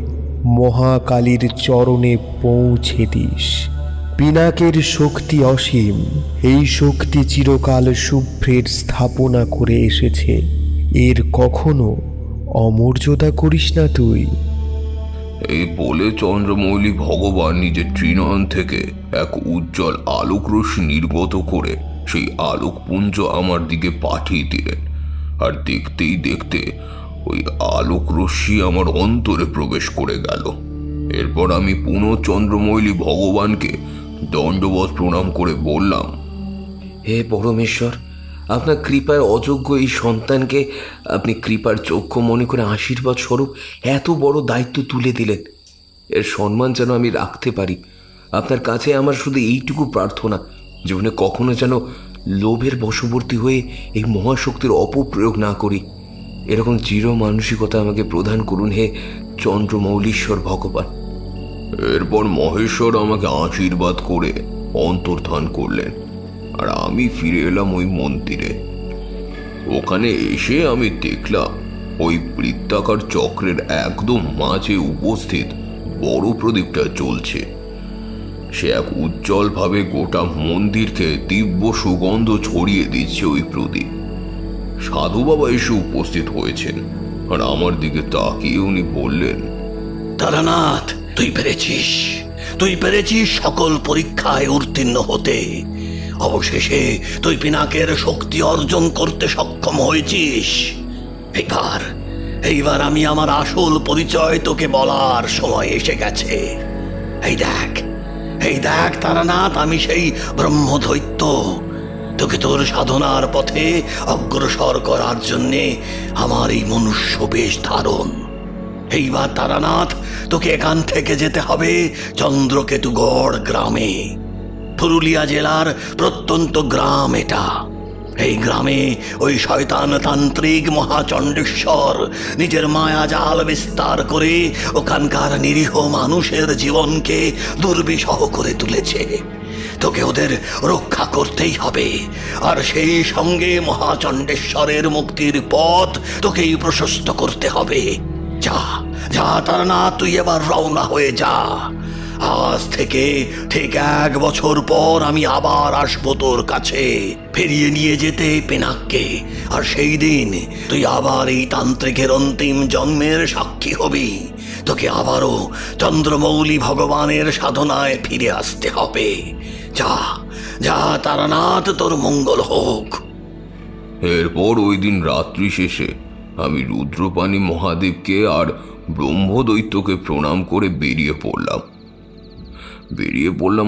Speaker 9: মহাকালীর চরণে পৌঁছে দিস। পিনাকের শক্তি অসীম, এই শক্তি চিরকাল শুভ্রের স্থাপনা করে এসেছে, এর কখনো অমর্যাদা করিস না তুই।
Speaker 1: এই বলে চন্দ্রমৌলি ভগবান নিজের ত্রিনয়ন থেকে এক উজ্জ্বল আলোক রশ্মি নির্গত করে সেই আলোকপুঞ্জ আমার দিকে পাঠিয়ে দিলেন। আর দেখতেই দেখতে ওই আলোক রশ্মি আমার অন্তরে প্রবেশ করে গেল। এরপর আমি পুনঃ চন্দ্রমৌলি ভগবানকে দণ্ডবৎ প্রণাম করে বললাম,
Speaker 2: হে পরমেশ্বর, আপনার কৃপার অযোগ্য এই সন্তানকে আপনি কৃপার চক্ষু মনে করে আশীর্বাদ স্বরূপ এত বড় দায়িত্ব তুলে দিলেন। এর সম্মান যেন আমি রাখতে পারি। আপনার কাছে আমার শুধু এইটুকু প্রার্থনা, জীবনে কখনো যেন লোভের বশবর্তী হয়ে এই মহাশক্তির অপপ্রয়োগ না করি। এরকম চির মানসিকতা আমাকে প্রদান করুন হে চন্দ্রমৌলীশ্বর ভগবান।
Speaker 1: এরপর মহেশ্বর আমাকে আশীর্বাদ করে অন্তর্ধান করলেন, আর আমি ফিরে এলাম ওই মন্দিরে। ওখানে এসে আমি দেখলাম ওই বৃত্তাকার চক্রের একদম মাঝে উপস্থিত বড় প্রদীপটা জ্বলছে। সে এক উজ্জ্বলভাবে গোটা মন্দিরকে দিব্য সুগন্ধ ছড়িয়ে দিচ্ছে ওই প্রদীপ। সাধু বাবা এসে উপস্থিত হয়েছেন, আর আমার দিকে তাকিয়ে উনি বললেন,
Speaker 7: তারানাথ, তুই পেরেছিস সকল পরীক্ষায় উত্তীর্ণ হতে। অবশেষে তুই পিনাকের শক্তি অর্জন করতে সক্ষম হয়েছিস। এইবার আমি আমার আসল পরিচয় তোকে বলার সময় এসে গেছে। এই দেখ তারানাথ, আমি সেই ব্রহ্মদৈত্য। তোকে তোর সাধনার পথে অগ্রসর করার জন্যে আমার এই মনুষ্য বেশ ধারণ। এইবার তারানাথ, তোকে এখান থেকে যেতে হবে চন্দ্রকেতুগড় গ্রামে। পুরুলিয়া জেলার প্রত্যন্ত গ্রাম এটা। এই গ্রামে ওই শয়তান তান্ত্রিক মহাচণ্ডেশ্বর নিজের মায়াজাল বিস্তার করে ওখানকার নিরীহ মানুষের জীবনকে দুর্বিষহ করে তুলেছে। তোকে ওদের রক্ষা করতেই হবে, আর সেই সঙ্গে মহাচণ্ডেশ্বরের মুক্তির পথ তোকেই প্রশস্ত করতে হবে। যা তারানাথ, তুই এবার রওনা হয়ে যা। আজ থেকে ঠিক 1 বছর পর আমি আবার আসবো তোর কাছে, ফিরিয়ে নিয়ে যেতে পিনাককে। আর সেই দিন তুই আবার এই তান্ত্রিকের অন্তিম জন্মের সাক্ষী হবি। তোকে আবারও চন্দ্রমৌলি ভগবানের সাধনায় ফিরে আসতে হবে। যা তারানাথ, তোর মঙ্গল হোক।
Speaker 1: এরপর ওই দিন রাত্রি শেষে আমি রুদ্রপাণি মহাদেবকে আর ব্রহ্মদৈত্যকে প্রণাম করে বেরিয়ে পড়লাম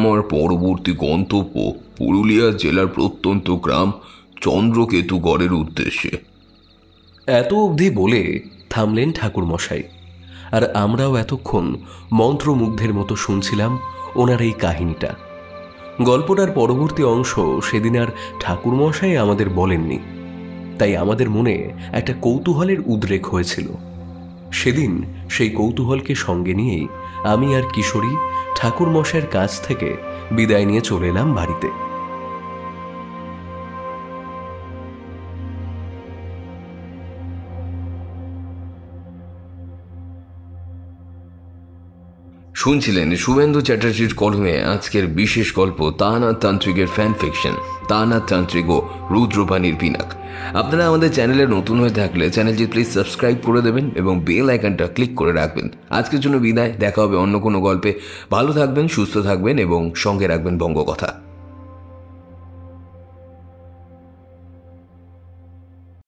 Speaker 1: আমার পরবর্তী গন্তব্য পুরুলিয়া জেলার প্রত্যন্ত গ্রাম চন্দ্রকেতুগড়ের উদ্দেশ্যে।
Speaker 3: এত অবধি বলে থামলেন ঠাকুরমশাই, আর আমরাও এতক্ষণ মন্ত্রমুগ্ধের মতো শুনছিলাম ওনার এই কাহিনীটা। গল্পটার পরবর্তী অংশ সেদিন আর ঠাকুরমশাই আমাদের বলেননি, তাই আমাদের মনে একটা কৌতূহলের উদ্রেক হয়েছিল। সেদিন সেই কৌতূহলকে সঙ্গে নিয়েই আমি আর কিশোরী ঠাকুরমশাইয়ের কাছ থেকে বিদায় নিয়ে চলে এলাম বাড়িতে।
Speaker 2: শুনছিলেন শুভেন্দু চ্যাটার্জির কলমে আজকের বিশেষ গল্প তারানাথ তান্ত্রিকের ফ্যান ফিকশন তারানাথ তান্ত্রিক ও রুদ্রপাণির পিনাক। আপনারা আমাদের চ্যানেলে নতুন হয়ে থাকলে চ্যানেলটি প্লিজ সাবস্ক্রাইব করে দেবেন এবং বেল আইকনটা ক্লিক করে রাখবেন। আজকের জন্য বিদায়, দেখা হবে অন্য কোনো গল্পে। ভালো থাকবেন, সুস্থ থাকবেন এবং সঙ্গে রাখবেন বঙ্গকথা।